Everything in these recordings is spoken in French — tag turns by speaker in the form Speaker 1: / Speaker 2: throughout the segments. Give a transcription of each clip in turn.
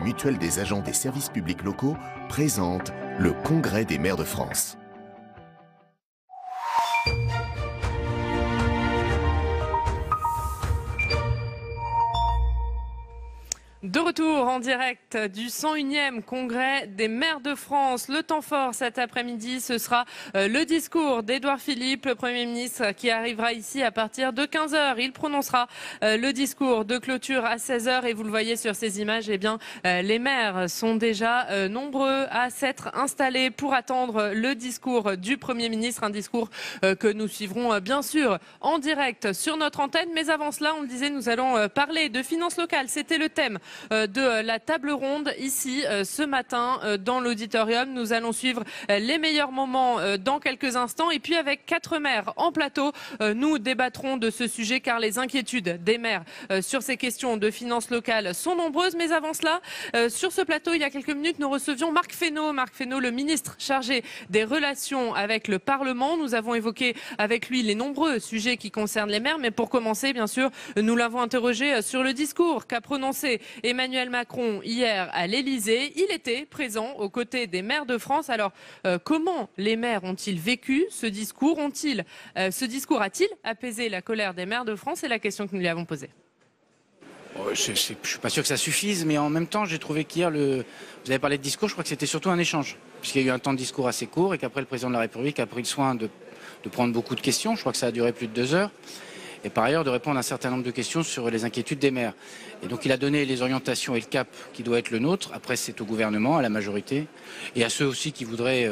Speaker 1: Mutuelle des agents des services publics locaux présente le Congrès des maires de France.
Speaker 2: De retour en direct du 101e Congrès des maires de France. Le temps fort cet après-midi, ce sera le discours d'Édouard Philippe, le Premier ministre, qui arrivera ici à partir de 15 h. Il prononcera le discours de clôture à 16 h et vous le voyez sur ces images, eh bien, les maires sont déjà nombreux à s'être installés pour attendre le discours du Premier ministre, un discours que nous suivrons bien sûr en direct sur notre antenne. Mais avant cela, on le disait, nous allons parler de finances locales. C'était le thème de la table ronde ici ce matin dans l'auditorium. Nous allons suivre les meilleurs moments dans quelques instants et puis avec 4 maires en plateau, nous débattrons de ce sujet car les inquiétudes des maires sur ces questions de finances locales sont nombreuses. Mais avant cela, sur ce plateau, il y a quelques minutes, nous recevions Marc Fesneau. Marc Fesneau, le ministre chargé des relations avec le Parlement. Nous avons évoqué avec lui les nombreux sujets qui concernent les maires. Mais pour commencer, bien sûr, nous l'avons interrogé sur le discours qu'a prononcé Emmanuel Macron hier à l'Élysée. Il était présent aux côtés des maires de France. Alors, comment les maires ont-ils vécu ce discours? Ce discours a-t-il apaisé la colère des maires de France? C'est la question que nous lui avons posée.
Speaker 3: Je ne suis pas sûr que ça suffise, mais en même temps, j'ai trouvé qu'hier, vous avez parlé de discours, je crois que c'était surtout un échange. Puisqu'il y a eu un temps de discours assez court et qu'après, le président de la République a pris le soin de prendre beaucoup de questions. Je crois que ça a duré plus de 2 heures. Et par ailleurs de répondre à un certain nombre de questions sur les inquiétudes des maires. Et donc il a donné les orientations et le cap qui doit être le nôtre. Après c'est au gouvernement, à la majorité, et à ceux aussi qui voudraient,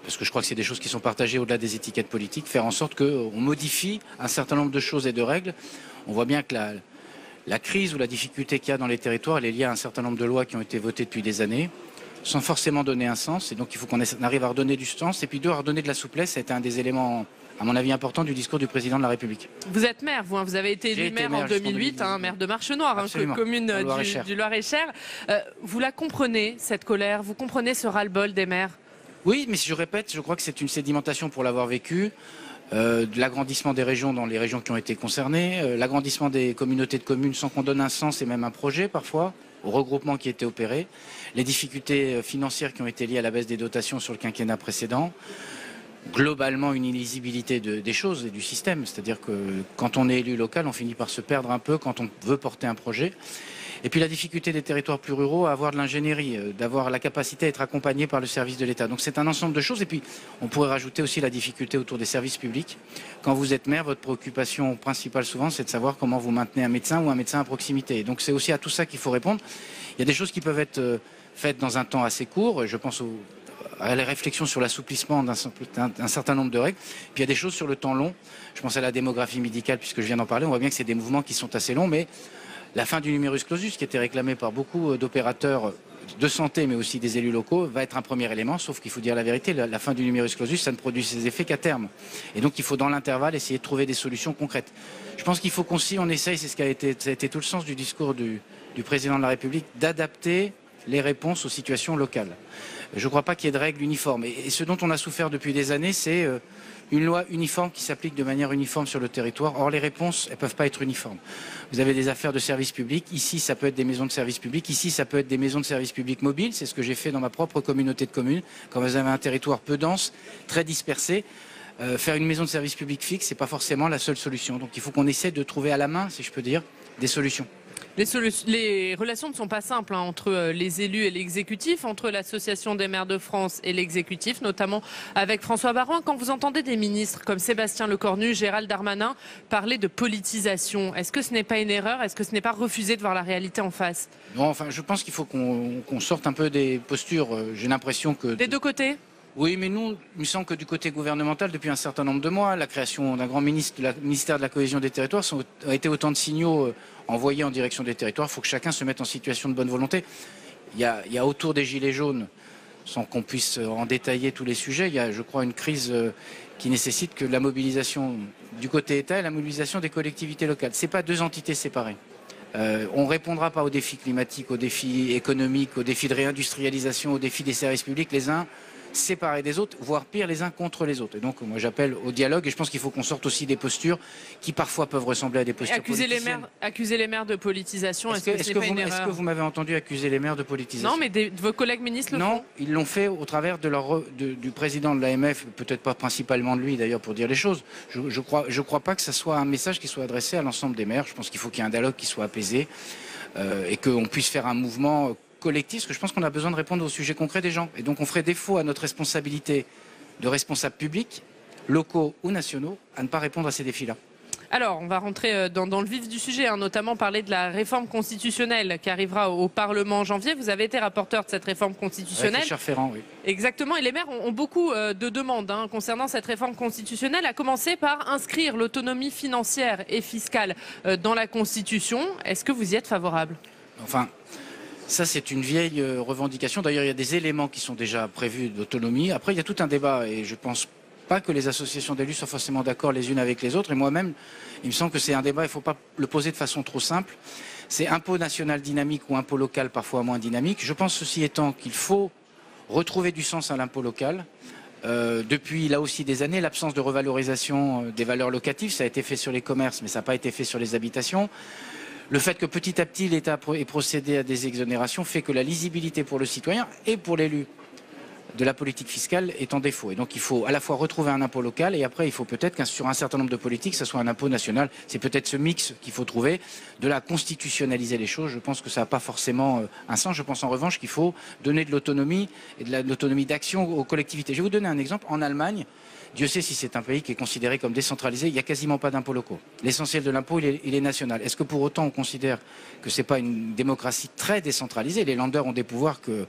Speaker 3: parce que je crois que c'est des choses qui sont partagées au-delà des étiquettes politiques, faire en sorte qu'on modifie un certain nombre de choses et de règles. On voit bien que la crise ou la difficulté qu'il y a dans les territoires, elle est liée à un certain nombre de lois qui ont été votées depuis des années, sans forcément donner un sens. Et donc il faut qu'on arrive à redonner du sens. Et puis à redonner de la souplesse, ça a été un des éléments, à mon avis, important du discours du président de la République.
Speaker 2: Vous êtes maire, vous avez été élu maire en 2008, maire de Marchenoir, commune du Loir-et-Cher. Vous la comprenez, cette colère? Vous comprenez ce ras-le-bol des maires?
Speaker 3: Oui, mais si je répète, je crois que c'est une sédimentation pour l'avoir vécu. De l'agrandissement des régions dans les régions qui ont été concernées, l'agrandissement des communautés de communes sans qu'on donne un sens et même un projet parfois, au regroupement qui était opéré, les difficultés financières qui ont été liées à la baisse des dotations sur le quinquennat précédent. Globalement une illisibilité des choses et du système, c'est-à-dire que quand on est élu local, on finit par se perdre un peu quand on veut porter un projet. Et puis la difficulté des territoires plus ruraux à avoir de l'ingénierie, d'avoir la capacité à être accompagné par le service de l'État. Donc c'est un ensemble de choses. Et puis on pourrait rajouter aussi la difficulté autour des services publics. Quand vous êtes maire, votre préoccupation principale souvent, c'est de savoir comment vous maintenez un médecin ou un médecin à proximité. Et donc c'est aussi à tout ça qu'il faut répondre. Il y a des choses qui peuvent être faites dans un temps assez court. Je pense à la réflexion sur l'assouplissement d'un certain nombre de règles. Puis il y a des choses sur le temps long. Je pense à la démographie médicale, puisque je viens d'en parler. On voit bien que c'est des mouvements qui sont assez longs, mais la fin du numerus clausus, qui était réclamé par beaucoup d'opérateurs de santé, mais aussi des élus locaux, va être un premier élément, sauf qu'il faut dire la vérité, la fin du numerus clausus, ça ne produit ses effets qu'à terme. Et donc il faut dans l'intervalle essayer de trouver des solutions concrètes. Je pense qu'il faut on essaye, ça a été tout le sens du discours du président de la République, d'adapter les réponses aux situations locales. Je ne crois pas qu'il y ait de règles uniformes. Et ce dont on a souffert depuis des années, c'est une loi uniforme qui s'applique de manière uniforme sur le territoire. Or, les réponses, elles ne peuvent pas être uniformes. Vous avez des affaires de services publics. Ici, ça peut être des maisons de services publics. Ici, ça peut être des maisons de services publics mobiles. C'est ce que j'ai fait dans ma propre communauté de communes. Quand vous avez un territoire peu dense, très dispersé, faire une maison de services publics fixe, ce n'est pas forcément la seule solution. Donc, il faut qu'on essaie de trouver à la main, si je peux dire, des solutions.
Speaker 2: Les relations ne sont pas simples entre les élus et l'exécutif, entre l'Association des maires de France et l'exécutif, notamment avec François Baroin. Quand vous entendez des ministres comme Sébastien Lecornu, Gérald Darmanin parler de politisation, est-ce que ce n'est pas une erreur? Est-ce que ce n'est pas refuser de voir la réalité en face?
Speaker 3: Non, enfin, je pense qu'il faut qu'on sorte un peu des postures. J'ai l'impression que...
Speaker 2: Des deux côtés?
Speaker 3: Oui, mais nous, il me semble que du côté gouvernemental, depuis un certain nombre de mois, la création d'un grand ministère de la cohésion des territoires a été autant de signaux envoyés en direction des territoires. Il faut que chacun se mette en situation de bonne volonté. Il y a autour des gilets jaunes, sans qu'on puisse en détailler tous les sujets, il y a, je crois, une crise qui nécessite que la mobilisation du côté État et la mobilisation des collectivités locales. Ce n'est pas deux entités séparées. On ne répondra pas aux défis climatiques, aux défis économiques, aux défis de réindustrialisation, aux défis des services publics les uns séparés des autres, voire pire, les uns contre les autres. Et donc, moi, j'appelle au dialogue et je pense qu'il faut qu'on sorte aussi des postures qui parfois peuvent ressembler à des postures politiciennes.
Speaker 2: Accuser les maires de politisation, est-ce que c'est pas une erreur ?
Speaker 3: Est-ce que vous m'avez entendu accuser les maires de politisation?
Speaker 2: Non, mais vos collègues ministres le font.
Speaker 3: Non, ils l'ont fait au travers du président de l'AMF, peut-être pas principalement de lui d'ailleurs pour dire les choses. Je crois pas que ce soit un message qui soit adressé à l'ensemble des maires. Je pense qu'il faut qu'il y ait un dialogue qui soit apaisé et qu'on puisse faire un mouvement collectif, parce que je pense qu'on a besoin de répondre aux sujets concrets des gens. Et donc on ferait défaut à notre responsabilité de responsables publics, locaux ou nationaux, à ne pas répondre à ces défis-là.
Speaker 2: Alors, on va rentrer dans le vif du sujet, notamment parler de la réforme constitutionnelle qui arrivera au Parlement en janvier. Vous avez été rapporteur de cette réforme constitutionnelle.
Speaker 3: Avec Richard Ferrand, oui.
Speaker 2: Exactement, et les maires ont beaucoup de demandes concernant cette réforme constitutionnelle, à commencer par inscrire l'autonomie financière et fiscale dans la Constitution. Est-ce que vous y êtes favorable ?
Speaker 3: Enfin, ça c'est une vieille revendication. D'ailleurs, il y a des éléments qui sont déjà prévus d'autonomie. Après, il y a tout un débat et je pense pas que les associations d'élus soient forcément d'accord les unes avec les autres. Et moi-même, il me semble que c'est un débat, il ne faut pas le poser de façon trop simple. C'est impôt national dynamique ou impôt local parfois moins dynamique. Je pense ceci étant qu'il faut retrouver du sens à l'impôt local. Depuis là aussi des années, l'absence de revalorisation des valeurs locatives, ça a été fait sur les commerces, mais ça n'a pas été fait sur les habitations. Le fait que petit à petit l'État ait procédé à des exonérations fait que la lisibilité pour le citoyen et pour l'élu de la politique fiscale est en défaut. Et donc il faut à la fois retrouver un impôt local et après il faut peut-être qu'un sur un certain nombre de politiques, ça soit un impôt national. C'est peut-être ce mix qu'il faut trouver, de la constitutionnaliser les choses. Je pense que ça n'a pas forcément un sens. Je pense en revanche qu'il faut donner de l'autonomie et de l'autonomie d'action aux collectivités. Je vais vous donner un exemple. En Allemagne, Dieu sait si c'est un pays qui est considéré comme décentralisé, il n'y a quasiment pas d'impôts locaux. L'essentiel de l'impôt, il est national. Est-ce que pour autant on considère que ce n'est pas une démocratie très décentralisée? Les Länder ont des pouvoirs que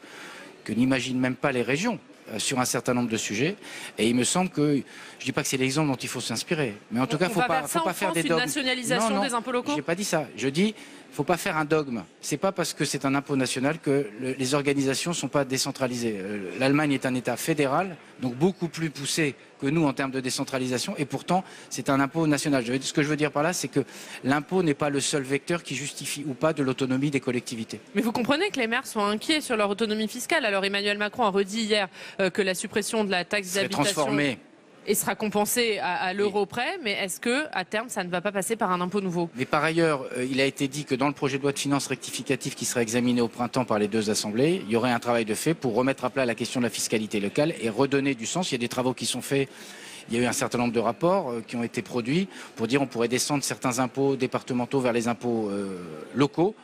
Speaker 3: n'imaginent même pas les régions sur un certain nombre de sujets. Et il me semble que, je ne dis pas que c'est l'exemple dont il faut s'inspirer, mais en tout cas, il ne faut pas faire des dogmes.
Speaker 2: Une nationalisation des impôts locaux?
Speaker 3: Je n'ai pas dit ça. Je dis, il ne faut pas faire un dogme. Ce n'est pas parce que c'est un impôt national que les organisations ne sont pas décentralisées. L'Allemagne est un État fédéral, donc beaucoup plus poussé que nous en termes de décentralisation, et pourtant c'est un impôt national. Ce que je veux dire par là, c'est que l'impôt n'est pas le seul vecteur qui justifie ou pas de l'autonomie des collectivités.
Speaker 2: Mais vous comprenez que les maires sont inquiets sur leur autonomie fiscale. Alors Emmanuel Macron a redit hier que la suppression de la taxe d'habitation sera compensée à l'euro près, mais est-ce que à terme ça ne va pas passer par un impôt nouveau?
Speaker 3: Mais par ailleurs, il a été dit que dans le projet de loi de finances rectificatif qui sera examiné au printemps par les deux assemblées, il y aurait un travail de fait pour remettre à plat la question de la fiscalité locale et redonner du sens. Il y a des travaux qui sont faits. Il y a eu un certain nombre de rapports qui ont été produits pour dire on pourrait descendre certains impôts départementaux vers les impôts locaux,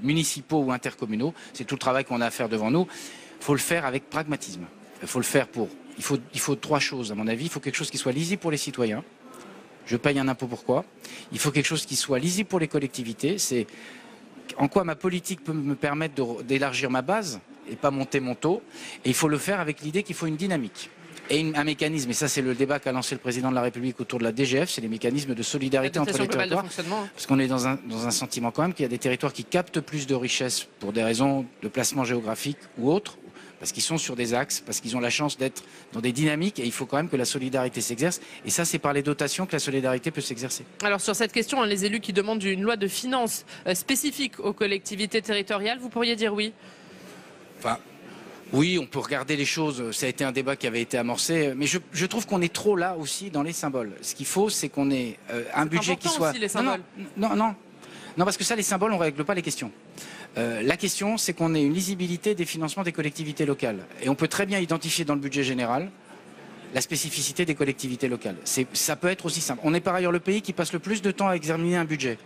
Speaker 3: municipaux ou intercommunaux. C'est tout le travail qu'on a à faire devant nous. Il faut le faire avec pragmatisme. Il faut le faire il faut trois choses à mon avis. Il faut quelque chose qui soit lisible pour les citoyens. Je paye un impôt pourquoi? Il faut quelque chose qui soit lisible pour les collectivités. C'est en quoi ma politique peut me permettre d'élargir ma base et pas monter mon taux. Et il faut le faire avec l'idée qu'il faut une dynamique. Et un mécanisme, et ça c'est le débat qu'a lancé le président de la République autour de la DGF, c'est les mécanismes de solidarité entre les territoires. Parce qu'on est dans un sentiment quand même qu'il y a des territoires qui captent plus de richesses pour des raisons de placement géographique ou autres, parce qu'ils sont sur des axes, parce qu'ils ont la chance d'être dans des dynamiques, et il faut quand même que la solidarité s'exerce. Et ça, c'est par les dotations que la solidarité peut s'exercer. Alors sur cette question, les élus qui demandent une loi de finances spécifique aux collectivités territoriales, vous pourriez dire oui? Enfin, oui, on peut regarder les choses. Ça a été un débat qui avait été amorcé, mais je trouve qu'on est trop là aussi dans les symboles. Ce qu'il faut, c'est qu'on ait un budget qui soit... Aussi, les symboles. Non, parce que ça, les symboles, on ne règle pas les questions. La question, c'est qu'on ait une lisibilité des financements des collectivités locales. Et on peut très bien identifier dans le budget général la spécificité des collectivités locales. Ça peut être aussi simple. On est par ailleurs le pays qui passe le plus de temps à examiner un budget.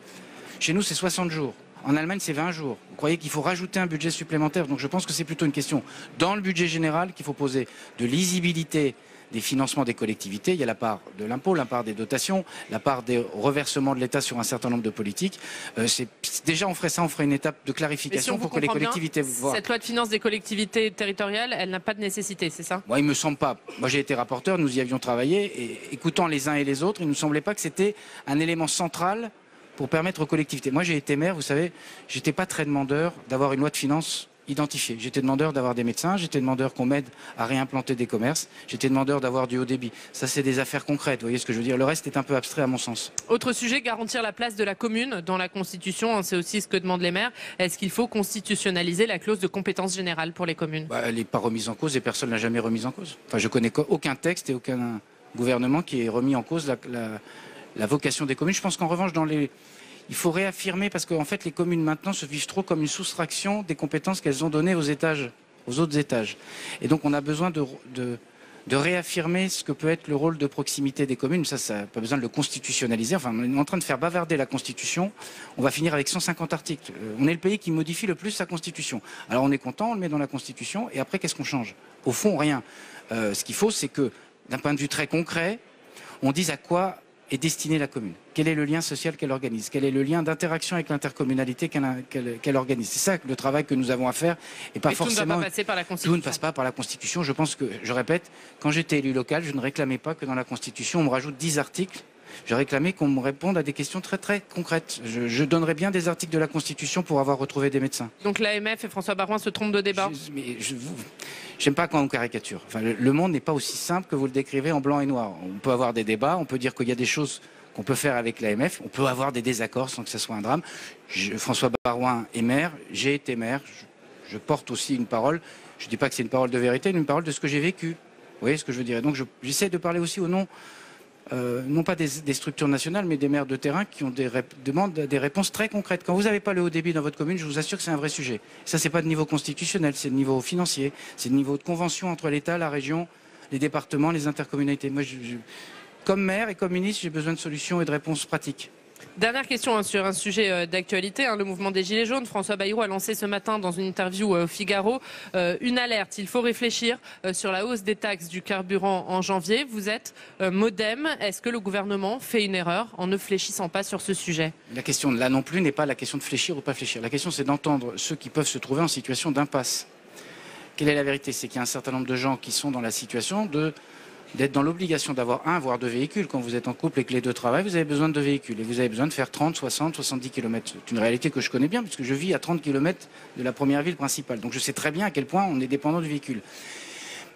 Speaker 3: Chez nous, c'est 60 jours. En Allemagne, c'est 20 jours. Vous croyez qu'il faut rajouter un budget supplémentaire? Donc je pense que c'est plutôt une question dans le budget général qu'il faut poser de lisibilité des financements des collectivités. Il y a la part de l'impôt, la part des dotations, la part des reversements de l'État sur un certain nombre de politiques. Déjà, on ferait une étape de clarification pour que les collectivités... Cette loi de finances des collectivités territoriales, elle n'a pas de nécessité, c'est ça? Moi, il ne me semble pas. Moi, j'ai été rapporteur, nous y avions travaillé, et écoutant les uns et les autres, il ne me semblait pas que c'était un élément central pour permettre aux collectivités. Moi, j'ai été maire, vous savez, j'étais pas très demandeur d'avoir une loi de finances identifié. J'étais demandeur d'avoir des médecins, j'étais demandeur qu'on m'aide à réimplanter des commerces, j'étais demandeur d'avoir du haut débit. Ça, c'est des affaires concrètes, vous voyez ce que je veux dire. Le reste est un peu abstrait à mon sens.
Speaker 2: Autre sujet, garantir la place de la commune dans la Constitution, c'est aussi ce que demandent les maires. Est-ce qu'il faut constitutionnaliser la clause de compétence générale pour les communes?
Speaker 3: Elle n'est pas remise en cause et personne ne l'a jamais remise en cause. Enfin, je connais aucun texte et aucun gouvernement qui ait remis en cause la vocation des communes. Je pense qu'en revanche, il faut réaffirmer, parce qu'en fait, les communes maintenant se vivent trop comme une soustraction des compétences qu'elles ont données aux autres étages. Et donc, on a besoin de réaffirmer ce que peut être le rôle de proximité des communes. Ça n'a pas besoin de le constitutionnaliser. Enfin, on est en train de faire bavarder la Constitution. On va finir avec 150 articles. On est le pays qui modifie le plus sa Constitution. Alors, on est content, on le met dans la Constitution. Et après, qu'est-ce qu'on change? Au fond, rien. Ce qu'il faut, c'est que, d'un point de vue très concret, on dise à quoi est destinée la commune. Quel est le lien social qu'elle organise? Quel est le lien d'interaction avec l'intercommunalité qu'elle organise? C'est ça le travail que nous avons à faire. Et pas forcément.
Speaker 2: Tout ne va pas passer par la Constitution.
Speaker 3: Tout ne passe pas par la Constitution. Je pense que, je répète, quand j'étais élu local, je ne réclamais pas que dans la Constitution, on me rajoute 10 articles. Je réclamais qu'on me réponde à des questions très très concrètes. Je donnerais bien des articles de la Constitution pour avoir retrouvé des médecins.
Speaker 2: Donc l'AMF et François Baroin se trompent de débat?
Speaker 3: J'aime pas quand on caricature. Enfin, le monde n'est pas aussi simple que vous le décrivez en blanc et noir. On peut avoir des débats, on peut dire qu'il y a des choses qu'on peut faire avec l'AMF, on peut avoir des désaccords sans que ce soit un drame. François Baroin est maire, j'ai été maire, je porte aussi une parole. Je ne dis pas que c'est une parole de vérité, mais une parole de ce que j'ai vécu. Vous voyez ce que je veux dire? Et donc j'essaie de parler aussi au nom, non pas des structures nationales, mais des maires de terrain qui ont demandent des réponses très concrètes. Quand vous n'avez pas le haut débit dans votre commune, je vous assure que c'est un vrai sujet. Ça, c'est pas de niveau constitutionnel, c'est de niveau financier, c'est de niveau de convention entre l'État, la région, les départements, les intercommunalités. Moi, comme maire et comme ministre, j'ai besoin de solutions et de réponses pratiques.
Speaker 2: Dernière question sur un sujet d'actualité, le mouvement des Gilets jaunes. François Bayrou a lancé ce matin dans une interview au Figaro une alerte. Il faut réfléchir sur la hausse des taxes du carburant en janvier. Vous êtes MoDem. Est-ce que le gouvernement fait une erreur en ne fléchissant pas sur ce sujet? La question là non plus n'est pas la question de fléchir ou pas fléchir. La question c'est d'entendre ceux qui peuvent se trouver en situation d'impasse. Quelle est la vérité? C'est qu'il y a un certain nombre de gens qui sont dans la situation d'être dans l'obligation d'avoir voire deux véhicules. Quand vous êtes en couple et que les deux travaillent, vous avez besoin de deux véhicules. Et vous avez besoin de faire 30, 60, 70 km. C'est une réalité que je connais bien, puisque je vis à 30 km de la première ville principale. Donc je sais très bien à quel point on est dépendant du véhicule.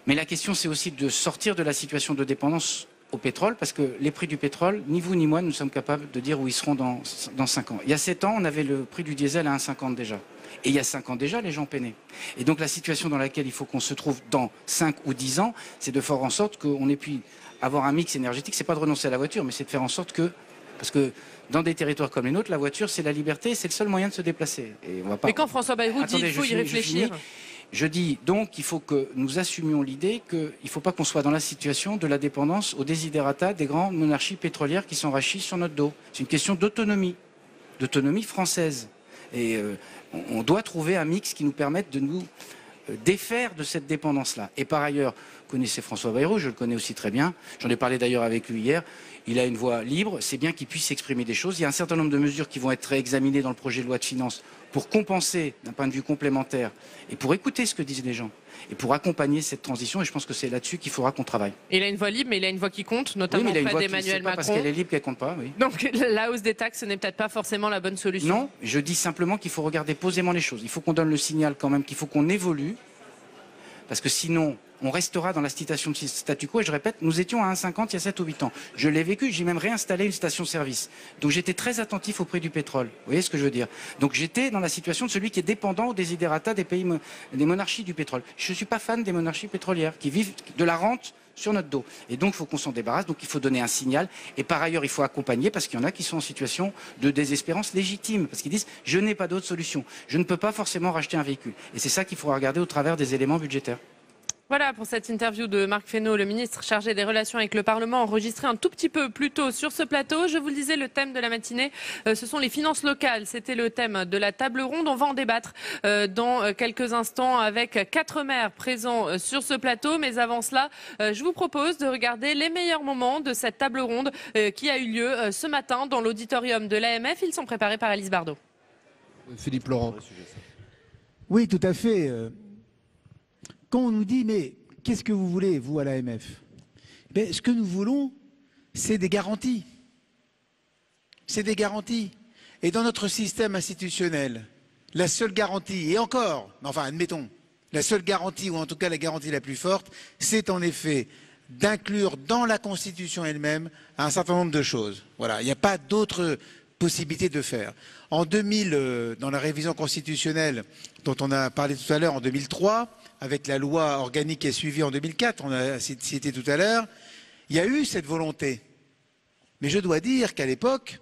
Speaker 2: Mais la question, c'est aussi de sortir de la situation de dépendance au pétrole, parce que les prix du pétrole, ni vous ni moi, nous sommes capables de dire où ils seront dans 5 ans. Il y a 7 ans, on avait le prix du diesel à 1,50 déjà. Et il y a 5 ans déjà, les gens peinaient. Et donc la situation dans laquelle il faut qu'on se trouve dans 5 ou 10 ans, c'est de faire en sorte qu'on ait pu avoir un mix énergétique. C'est pas de renoncer à la voiture, mais c'est de faire en sorte que... Parce que dans des territoires comme les nôtres, la voiture, c'est la liberté, c'est le seul moyen de se déplacer. Et on va pas... Mais quand François Bayrou dit qu'il faut y réfléchir...
Speaker 3: Je dis donc qu'il faut que nous assumions l'idée qu'il ne faut pas qu'on soit dans la situation de la dépendance aux desiderata des grandes monarchies pétrolières qui s'enrichissent sur notre dos. C'est une question d'autonomie française. Et on doit trouver un mix qui nous permette de nous défaire de cette dépendance-là. Et par ailleurs, vous connaissez François Bayrou, je le connais aussi très bien. J'en ai parlé d'ailleurs avec lui hier. Il a une voix libre, c'est bien qu'il puisse exprimer des choses. Il y a un certain nombre de mesures qui vont être réexaminées dans le projet de loi de finances pour compenser d'un point de vue complémentaire et pour écouter ce que disent les gens et pour accompagner cette transition. Et je pense que c'est là-dessus qu'il faudra qu'on travaille.
Speaker 2: Il a une voix libre, mais il a une voix qui compte, notamment auprès d'Emmanuel Macron.
Speaker 3: Parce qu'elle est libre qu'elle compte pas, oui.
Speaker 2: Donc la hausse des taxes, ce n'est peut-être pas forcément la bonne solution.
Speaker 3: Non, je dis simplement qu'il faut regarder posément les choses. Il faut qu'on donne le signal quand même qu'il faut qu'on évolue. Parce que sinon, on restera dans la situation de statu quo. Et je répète, nous étions à 1,50 il y a 7 ou 8 ans. Je l'ai vécu, j'ai même réinstallé une station-service. Donc j'étais très attentif au prix du pétrole. Vous voyez ce que je veux dire? Donc j'étais dans la situation de celui qui est dépendant aux desiderata des pays, des monarchies du pétrole. Je ne suis pas fan des monarchies pétrolières qui vivent de la rente sur notre dos. Et donc il faut qu'on s'en débarrasse. Donc il faut donner un signal. Et par ailleurs, il faut accompagner parce qu'il y en a qui sont en situation de désespérance légitime. Parce qu'ils disent, je n'ai pas d'autre solution. Je ne peux pas forcément racheter un véhicule. Et c'est ça qu'il faudra regarder au travers des éléments budgétaires.
Speaker 2: Voilà pour cette interview de Marc Fesneau, le ministre chargé des relations avec le Parlement, enregistré un tout petit peu plus tôt sur ce plateau. Je vous le disais, le thème de la matinée, ce sont les finances locales. C'était le thème de la table ronde. On va en débattre dans quelques instants avec 4 maires présents sur ce plateau. Mais avant cela, je vous propose de regarder les meilleurs moments de cette table ronde qui a eu lieu ce matin dans l'auditorium de l'AMF. Ils sont préparés par Alice Bardot.
Speaker 4: Philippe Laurent.
Speaker 5: Oui, tout à fait. Quand on nous dit, mais qu'est-ce que vous voulez, vous, à l'AMF? Ce que nous voulons, c'est des garanties. C'est des garanties. Et dans notre système institutionnel, la seule garantie, et encore, enfin admettons, la seule garantie, ou en tout cas la garantie la plus forte, c'est en effet d'inclure dans la Constitution elle-même un certain nombre de choses. Voilà, il n'y a pas d'autre possibilité de faire. En 2000, dans la révision constitutionnelle dont on a parlé tout à l'heure en 2003, avec la loi organique qui est suivie en 2004, on a cité tout à l'heure, il y a eu cette volonté. Mais je dois dire qu'à l'époque,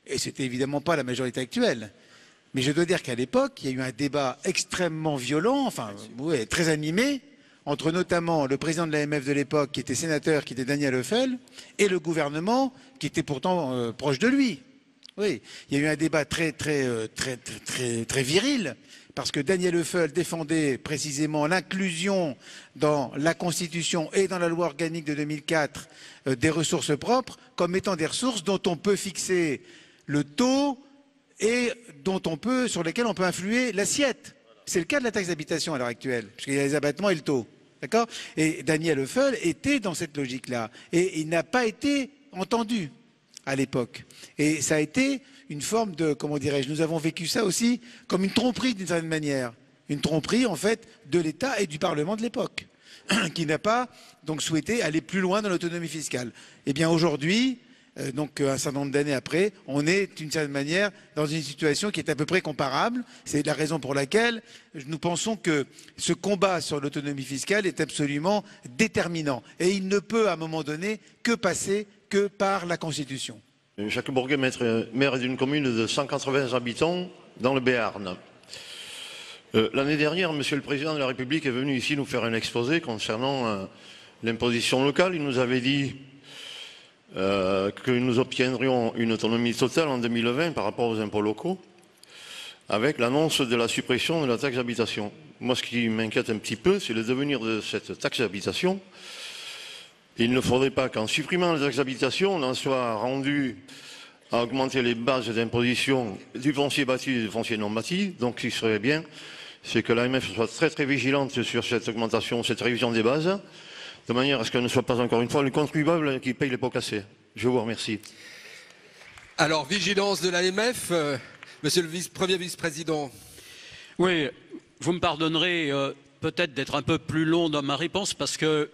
Speaker 5: et c'était évidemment pas la majorité actuelle, mais je dois dire qu'à l'époque, il y a eu un débat extrêmement violent, enfin, ouais, très animé, entre notamment le président de l'AMF de l'époque, qui était sénateur, qui était Daniel Höffel, et le gouvernement, qui était pourtant proche de lui. Oui, il y a eu un débat très viril, parce que Daniel Höffel défendait précisément l'inclusion dans la Constitution et dans la loi organique de 2004 des ressources propres, comme étant des ressources dont on peut fixer le taux et sur lesquelles on peut influer l'assiette. C'est le cas de la taxe d'habitation à l'heure actuelle, puisqu'il y a les abattements et le taux. D'accord ? Et Daniel Höffel était dans cette logique-là. Et il n'a pas été entendu à l'époque. Et ça a été une forme de, comment dirais-je, nous avons vécu ça aussi comme une tromperie d'une certaine manière. Une tromperie, en fait, de l'État et du Parlement de l'époque, qui n'a pas donc souhaité aller plus loin dans l'autonomie fiscale. Eh bien aujourd'hui, donc un certain nombre d'années après, on est d'une certaine manière dans une situation qui est à peu près comparable. C'est la raison pour laquelle nous pensons que ce combat sur l'autonomie fiscale est absolument déterminant. Et il ne peut à un moment donné que passer que par la Constitution.
Speaker 6: Jacques Bourguet, maire d'une commune de 180 habitants dans le Béarn. L'année dernière, Monsieur le Président de la République est venu ici nous faire un exposé concernant l'imposition locale. Il nous avait dit que nous obtiendrions une autonomie totale en 2020 par rapport aux impôts locaux, avec l'annonce de la suppression de la taxe d'habitation. Moi, ce qui m'inquiète un petit peu, c'est le devenir de cette taxe d'habitation. Il ne faudrait pas qu'en supprimant la taxe d'habitation, on en soit rendu à augmenter les bases d'imposition du foncier bâti et du foncier non bâti. Donc, ce qui serait bien, c'est que l'AMF soit très vigilante sur cette augmentation, cette révision des bases, de manière à ce qu'elle ne soit pas encore une fois le contribuable qui paye les pots cassés. Je vous remercie.
Speaker 4: Alors, vigilance de l'AMF, monsieur le premier vice-président.
Speaker 7: Oui, vous me pardonnerez peut-être d'être un peu plus long dans ma réponse parce que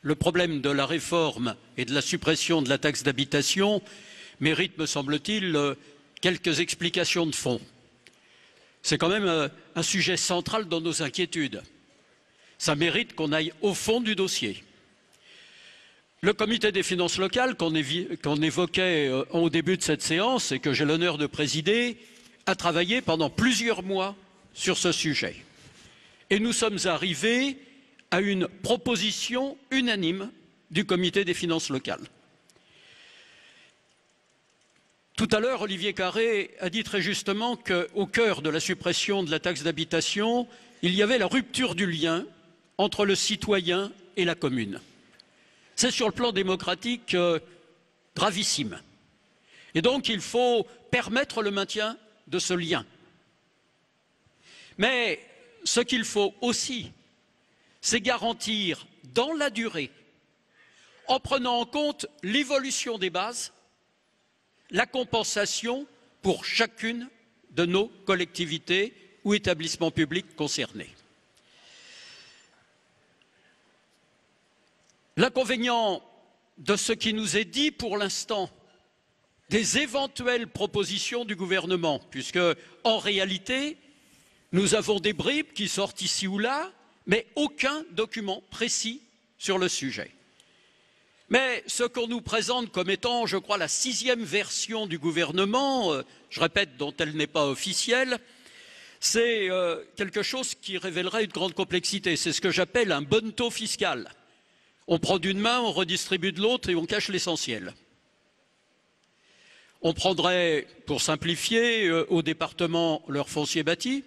Speaker 7: le problème de la réforme et de la suppression de la taxe d'habitation mérite, me semble-t-il, quelques explications de fond. C'est quand même un sujet central dans nos inquiétudes. Ça mérite qu'on aille au fond du dossier. Le comité des finances locales qu'on évoquait au début de cette séance et que j'ai l'honneur de présider a travaillé pendant plusieurs mois sur ce sujet. Et nous sommes arrivés à une proposition unanime du comité des finances locales. Tout à l'heure, Olivier Carré a dit très justement qu'au cœur de la suppression de la taxe d'habitation, il y avait la rupture du lien entre le citoyen et la commune. C'est sur le plan démocratique gravissime. Et donc il faut permettre le maintien de ce lien. Mais ce qu'il faut aussi, c'est garantir dans la durée, en prenant en compte l'évolution des bases, la compensation pour chacune de nos collectivités ou établissements publics concernés. L'inconvénient de ce qui nous est dit pour l'instant, des éventuelles propositions du gouvernement, puisque en réalité, nous avons des bribes qui sortent ici ou là, mais aucun document précis sur le sujet. Mais ce qu'on nous présente comme étant, je crois, la 6e version du gouvernement, je répète, dont elle n'est pas officielle, c'est quelque chose qui révélerait une grande complexité. C'est ce que j'appelle un bonneteau fiscal. On prend d'une main, on redistribue de l'autre et on cache l'essentiel. On prendrait, pour simplifier, aux départements leur foncier bâti,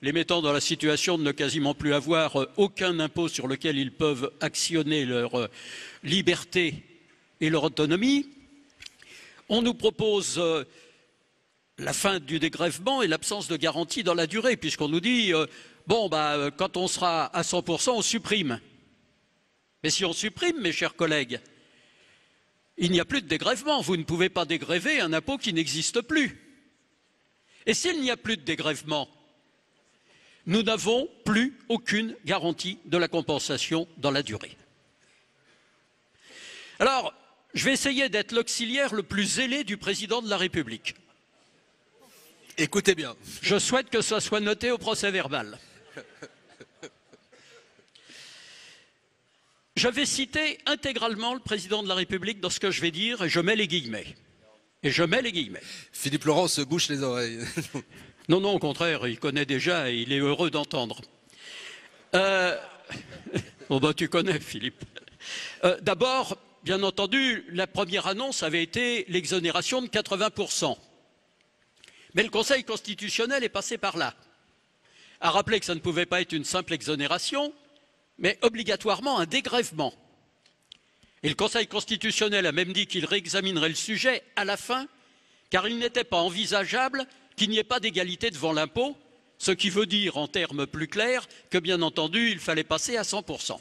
Speaker 7: les mettant dans la situation de ne quasiment plus avoir aucun impôt sur lequel ils peuvent actionner leur liberté et leur autonomie. On nous propose la fin du dégrèvement et l'absence de garantie dans la durée, puisqu'on nous dit quand on sera à 100%, on supprime. Mais si on supprime, mes chers collègues, il n'y a plus de dégrèvement. Vous ne pouvez pas dégréver un impôt qui n'existe plus. Et s'il n'y a plus de dégrèvement, nous n'avons plus aucune garantie de la compensation dans la durée. Alors, je vais essayer d'être l'auxiliaire le plus zélé du président de la République.
Speaker 4: Écoutez bien.
Speaker 7: Je souhaite que ça soit noté au procès-verbal. Je vais citer intégralement le président de la République dans ce que je vais dire, et je mets les guillemets. Et je mets les guillemets.
Speaker 4: Philippe Laurent se bouche les oreilles.
Speaker 7: Non, non, au contraire, il connaît déjà et il est heureux d'entendre. Bon, bah, tu connais, Philippe. D'abord, bien entendu, la première annonce avait été l'exonération de 80%. Mais le Conseil constitutionnel est passé par là, a rappelé que ça ne pouvait pas être une simple exonération, mais obligatoirement un dégrèvement. Et le Conseil constitutionnel a même dit qu'il réexaminerait le sujet à la fin, car il n'était pas envisageable qu'il n'y ait pas d'égalité devant l'impôt, ce qui veut dire, en termes plus clairs, que bien entendu, il fallait passer à 100%.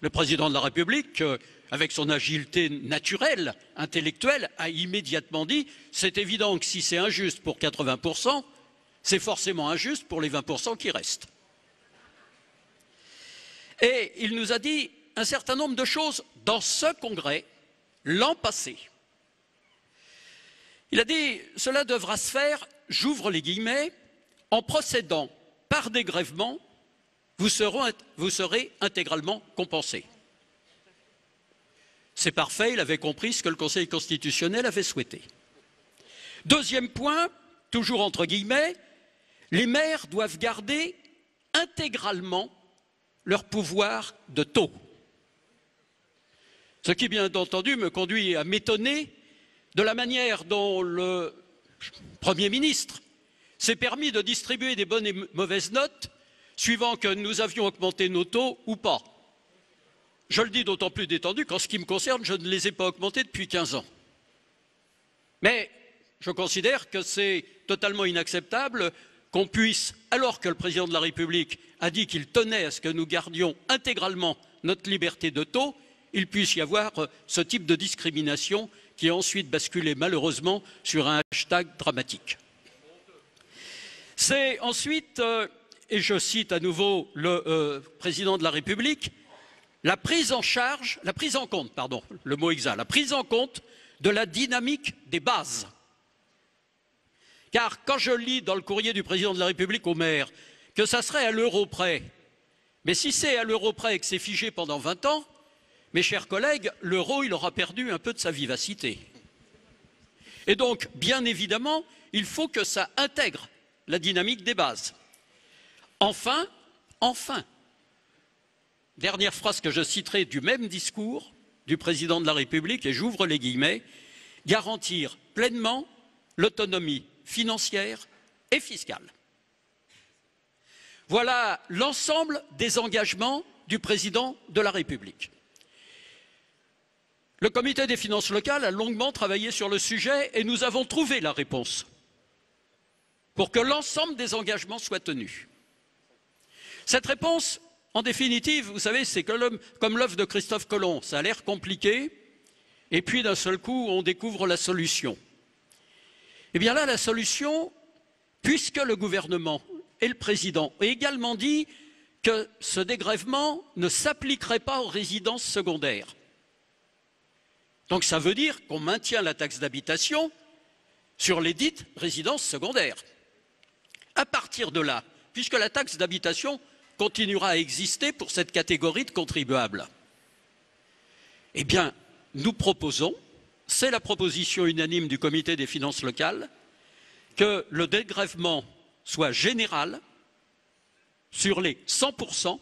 Speaker 7: Le président de la République, avec son agilité naturelle, intellectuelle, a immédiatement dit « c'est évident que si c'est injuste pour 80%, c'est forcément injuste pour les 20% qui restent ». Et il nous a dit un certain nombre de choses dans ce congrès l'an passé. Il a dit « cela devra se faire, j'ouvre les guillemets, en procédant par dégrèvement, vous serez intégralement compensés ». C'est parfait, il avait compris ce que le Conseil constitutionnel avait souhaité. Deuxième point, toujours entre guillemets, les maires doivent garder intégralement leur pouvoir de taux. Ce qui, bien entendu, me conduit à m'étonner de la manière dont le Premier ministre s'est permis de distribuer des bonnes et mauvaises notes suivant que nous avions augmenté nos taux ou pas. Je le dis d'autant plus détendu qu'en ce qui me concerne, je ne les ai pas augmentés depuis 15 ans. Mais je considère que c'est totalement inacceptable qu'on puisse, alors que le président de la République a dit qu'il tenait à ce que nous gardions intégralement notre liberté de taux, il puisse y avoir ce type de discrimination qui a ensuite basculé malheureusement sur un hashtag dramatique. C'est ensuite, et je cite à nouveau le président de la République, la prise en compte de la dynamique des bases. Car quand je lis dans le courrier du président de la République au maire que ça serait à l'euro près, mais si c'est à l'euro près et que c'est figé pendant 20 ans, mes chers collègues, l'euro, il aura perdu un peu de sa vivacité. Et donc, bien évidemment, il faut que ça intègre la dynamique des bases. Enfin, dernière phrase que je citerai du même discours du président de la République, et j'ouvre les guillemets, garantir pleinement l'autonomie financière et fiscale. Voilà l'ensemble des engagements du président de la République. Le comité des finances locales a longuement travaillé sur le sujet et nous avons trouvé la réponse pour que l'ensemble des engagements soient tenus. Cette réponse, en définitive, vous savez, c'est comme l'œuvre de Christophe Colomb. Ça a l'air compliqué, et puis d'un seul coup, on découvre la solution. Eh bien là, la solution, puisque le gouvernement et le président ont également dit que ce dégrèvement ne s'appliquerait pas aux résidences secondaires. Donc ça veut dire qu'on maintient la taxe d'habitation sur les dites résidences secondaires. À partir de là, puisque la taxe d'habitation continuera à exister pour cette catégorie de contribuables, eh bien, nous proposons, c'est la proposition unanime du comité des finances locales, que le dégrèvement soit général sur les 100%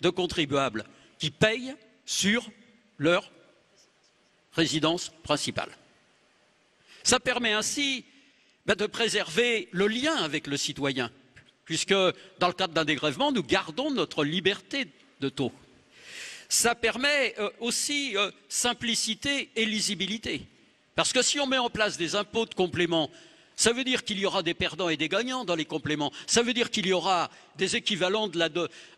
Speaker 7: de contribuables qui payent sur leur résidence principale. Ça permet ainsi de préserver le lien avec le citoyen, puisque dans le cadre d'un dégrèvement, nous gardons notre liberté de taux. Ça permet aussi simplicité et lisibilité, parce que si on met en place des impôts de complément, ça veut dire qu'il y aura des perdants et des gagnants dans les compléments, ça veut dire qu'il y aura des équivalents de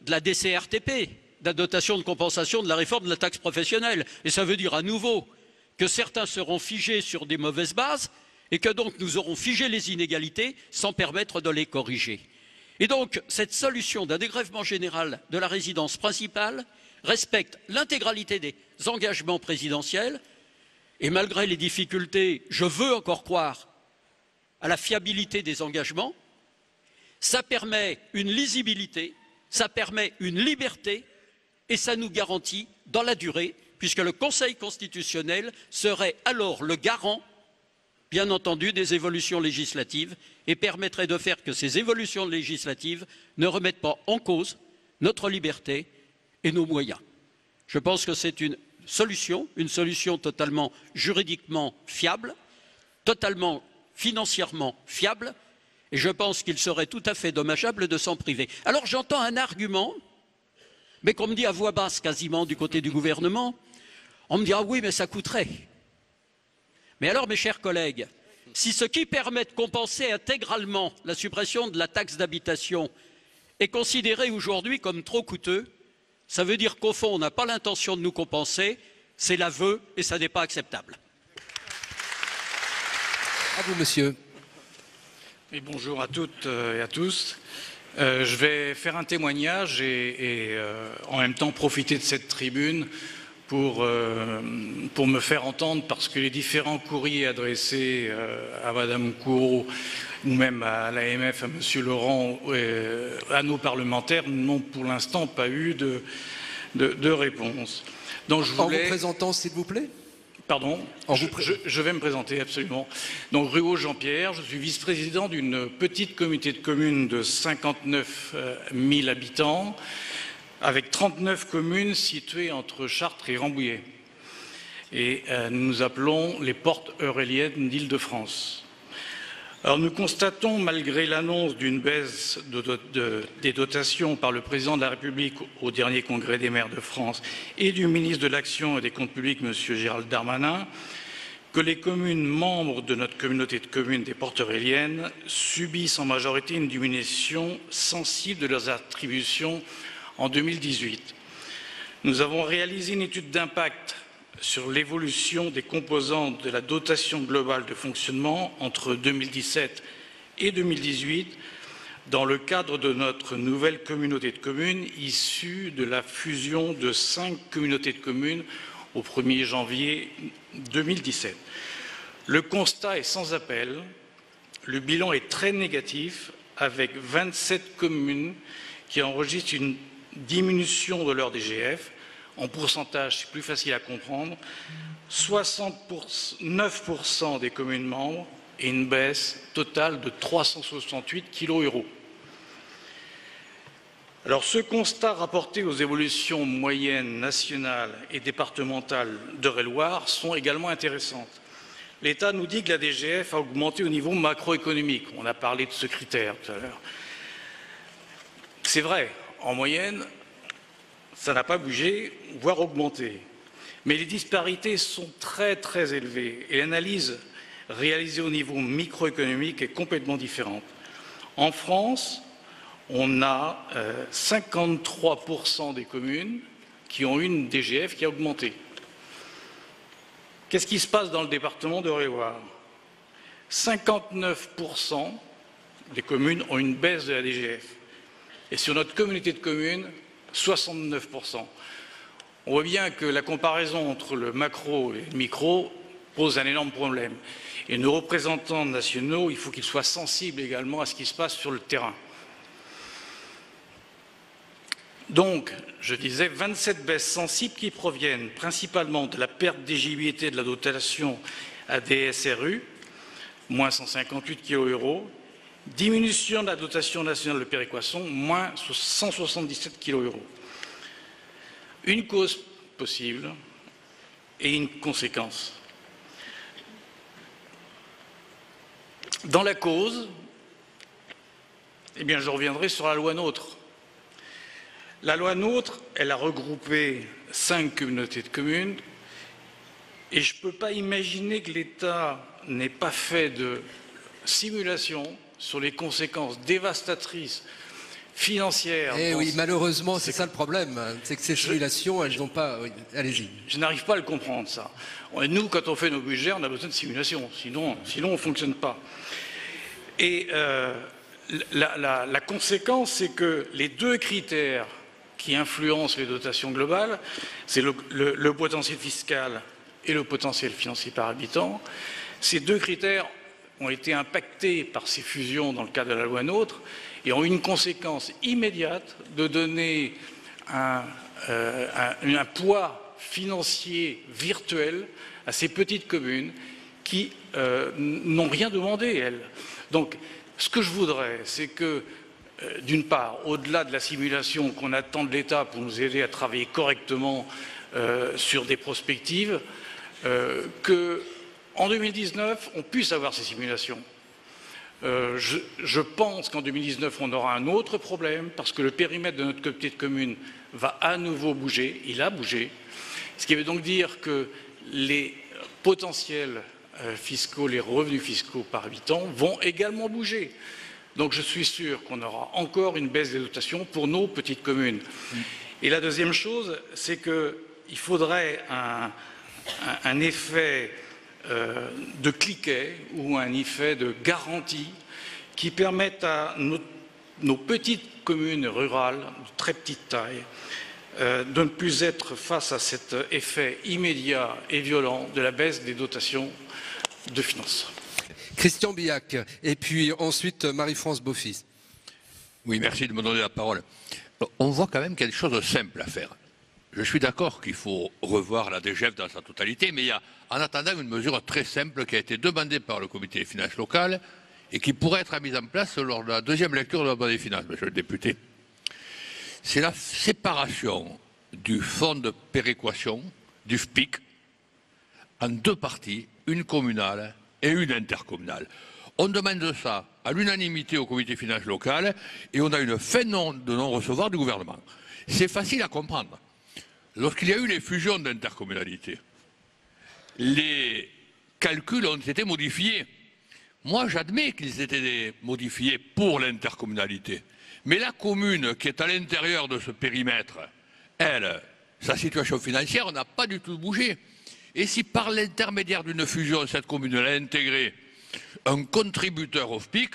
Speaker 7: la DCRTP, de la dotation de compensation de la réforme de la taxe professionnelle, et ça veut dire à nouveau que certains seront figés sur des mauvaises bases et que donc nous aurons figé les inégalités sans permettre de les corriger. Et donc, cette solution d'un dégrèvement général de la résidence principale respecte l'intégralité des engagements présidentiels. Et malgré les difficultés, je veux encore croire à la fiabilité des engagements. Ça permet une lisibilité, ça permet une liberté et ça nous garantit dans la durée, puisque le Conseil constitutionnel serait alors le garant, bien entendu, des évolutions législatives et permettrait de faire que ces évolutions législatives ne remettent pas en cause notre liberté et nos moyens. Je pense que c'est une solution totalement juridiquement fiable, totalement financièrement fiable, et je pense qu'il serait tout à fait dommageable de s'en priver. Alors j'entends un argument, mais qu'on me dit à voix basse quasiment du côté du gouvernement, on me dit « Ah oui, mais ça coûterait ». Mais alors, mes chers collègues, si ce qui permet de compenser intégralement la suppression de la taxe d'habitation est considéré aujourd'hui comme trop coûteux, ça veut dire qu'au fond, on n'a pas l'intention de nous compenser, c'est l'aveu et ça n'est pas acceptable.
Speaker 4: À vous, monsieur.
Speaker 8: Et bonjour à toutes et à tous. Je vais faire un témoignage et en même temps profiter de cette tribune pour me faire entendre, parce que les différents courriers adressés à Madame Couraud ou même à l'AMF, à Monsieur Laurent, à nos parlementaires, n'ont pour l'instant pas eu de réponse. Donc,
Speaker 4: En vous présentant, s'il vous plaît.
Speaker 8: Pardon, je vais me présenter absolument. Donc Ruault Jean-Pierre, je suis vice-président d'une petite communauté de communes de 59 000 habitants, avec 39 communes situées entre Chartres et Rambouillet. Et nous nous appelons les portes euréliennes d'Île-de-France. Alors nous constatons, malgré l'annonce d'une baisse des dotations par le président de la République au dernier congrès des maires de France et du ministre de l'Action et des Comptes publics, M. Gérald Darmanin, que les communes membres de notre communauté de communes des portes euréliennes subissent en majorité une diminution sensible de leurs attributions en 2018. Nous avons réalisé une étude d'impact sur l'évolution des composantes de la dotation globale de fonctionnement entre 2017 et 2018 dans le cadre de notre nouvelle communauté de communes issue de la fusion de 5 communautés de communes au 1er janvier 2017. Le constat est sans appel, le bilan est très négatif avec 27 communes qui enregistrent une diminution de leur DGF. En pourcentage, c'est plus facile à comprendre, 69% des communes membres et une baisse totale de 368 kg. Alors, ce constat rapporté aux évolutions moyennes nationales et départementales d'Eure-et-Loir sont également intéressantes. L'État nous dit que la DGF a augmenté au niveau macroéconomique. On a parlé de ce critère tout à l'heure. C'est vrai, en moyenne, ça n'a pas bougé, voire augmenté. Mais les disparités sont très très élevées et l'analyse réalisée au niveau microéconomique est complètement différente. En France, on a 53% des communes qui ont une DGF qui a augmenté. Qu'est-ce qui se passe dans le département d'Eure-et-Loir? 59% des communes ont une baisse de la DGF. Et sur notre communauté de communes, 69%. On voit bien que la comparaison entre le macro et le micro pose un énorme problème. Et nos représentants nationaux, il faut qu'ils soient sensibles également à ce qui se passe sur le terrain. Donc, je disais, 27 baisses sensibles qui proviennent principalement de la perte d'éligibilité de la dotation à DSRU, moins 158 kg, diminution de la dotation nationale de péréquation, moins 177 kg. Une cause possible et une conséquence. Dans la cause, eh bien, je reviendrai sur la loi NOTRe. La loi NOTRe, elle a regroupé 5 communautés de communes et je ne peux pas imaginer que l'État n'ait pas fait de simulation sur les conséquences dévastatrices financières.
Speaker 4: Eh oui, malheureusement, c'est ça le problème. C'est que ces simulations, elles n'ont pas... Oui, allez-y.
Speaker 8: Je n'arrive pas à le comprendre, ça. Nous, quand on fait nos budgets, on a besoin de simulation. Sinon on ne fonctionne pas. Et la conséquence, c'est que les deux critères qui influencent les dotations globales, c'est le potentiel fiscal et le potentiel financier par habitant. Ces deux critères ont été impactés par ces fusions dans le cadre de la loi NOTRe et ont eu une conséquence immédiate de donner un poids financier virtuel à ces petites communes qui n'ont rien demandé, elles. Donc, ce que je voudrais, c'est que, d'une part, au-delà de la simulation qu'on attend de l'État pour nous aider à travailler correctement sur des prospectives, qu'en 2019, on puisse avoir ces simulations. Je pense qu'en 2019, on aura un autre problème, parce que le périmètre de notre communauté de communes va à nouveau bouger, il a bougé, ce qui veut donc dire que les potentiels fiscaux, les revenus fiscaux par habitant vont également bouger. Donc je suis sûr qu'on aura encore une baisse des dotations pour nos petites communes. Et la deuxième chose, c'est qu'il faudrait un effet de cliquet ou un effet de garantie qui permette à nos petites communes rurales, de très petite taille, de ne plus être face à cet effet immédiat et violent de la baisse des dotations de finances.
Speaker 4: Christian Billac, et puis ensuite Marie-France Beaufils.
Speaker 9: Oui, merci de me donner la parole. On voit quand même qu'il y a des choses simples à faire. Je suis d'accord qu'il faut revoir la DGF dans sa totalité, mais il y a en attendant une mesure très simple qui a été demandée par le comité des finances locales et qui pourrait être mise en place lors de la deuxième lecture de la loi des finances, monsieur le député. C'est la séparation du fonds de péréquation, du FPIC, en deux parties, une communale et une intercommunale. On demande ça à l'unanimité au comité des finances locales et on a une fin de non-recevoir du gouvernement. C'est facile à comprendre. Lorsqu'il y a eu les fusions d'intercommunalités, les calculs ont été modifiés. Moi, j'admets qu'ils étaient modifiés pour l'intercommunalité. Mais la commune qui est à l'intérieur de ce périmètre, elle, sa situation financière n'a pas du tout bougé. Et si par l'intermédiaire d'une fusion, cette commune a intégré un contributeur au FPIC,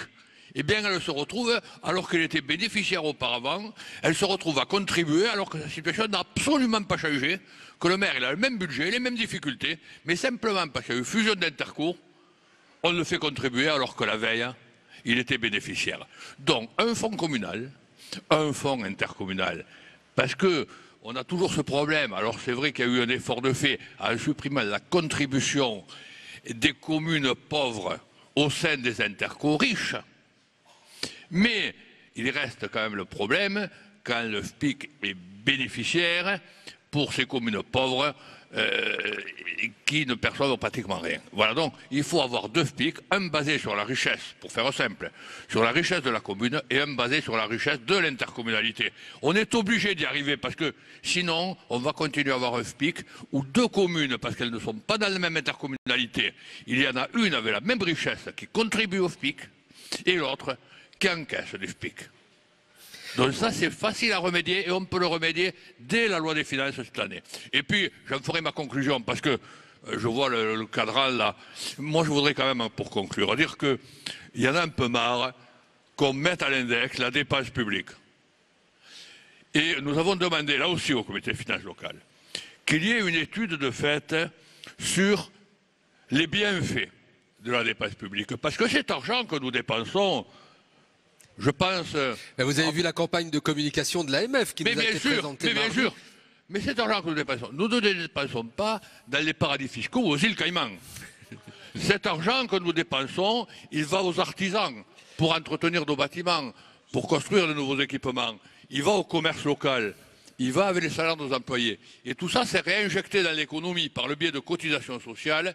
Speaker 9: eh bien elle se retrouve, alors qu'elle était bénéficiaire auparavant, elle se retrouve à contribuer alors que sa situation n'a absolument pas changé, que le maire il a le même budget, les mêmes difficultés, mais simplement parce qu'il y a eu fusion d'intercours, on le fait contribuer alors que la veille, il était bénéficiaire. Donc un fonds communal, un fonds intercommunal, parce que on a toujours ce problème, alors c'est vrai qu'il y a eu un effort de fait en supprimant la contribution des communes pauvres au sein des intercos riches, mais il reste quand même le problème quand le FPIC est bénéficiaire pour ces communes pauvres qui ne perçoivent pratiquement rien. Voilà, donc il faut avoir deux FPIC, un basé sur la richesse, pour faire simple, sur la richesse de la commune et un basé sur la richesse de l'intercommunalité. On est obligé d'y arriver parce que sinon on va continuer à avoir un FPIC où deux communes, parce qu'elles ne sont pas dans la même intercommunalité, il y en a une avec la même richesse qui contribue au FPIC et l'autre qui encaisse du FPIC. Donc ça, c'est facile à remédier et on peut le remédier dès la loi des finances cette année. Et puis, j'en ferai ma conclusion parce que je vois le cadran là. Moi, je voudrais quand même, pour conclure, dire qu'il y en a un peu marre qu'on mette à l'index la dépense publique. Et nous avons demandé, là aussi au comité des finances locales, qu'il y ait une étude de fait sur les bienfaits de la dépense publique. Parce que cet argent que nous dépensons, je pense...
Speaker 4: Mais vous avez vu la campagne de communication de l'AMF qui nous a été présentée.
Speaker 9: Mais bien sûr. Mais cet argent que nous dépensons, nous ne le dépensons pas dans les paradis fiscaux ou aux îles Caïmans. Cet argent que nous dépensons, il va aux artisans pour entretenir nos bâtiments, pour construire de nouveaux équipements. Il va au commerce local. Il va avec les salaires de nos employés. Et tout ça, c'est réinjecté dans l'économie par le biais de cotisations sociales,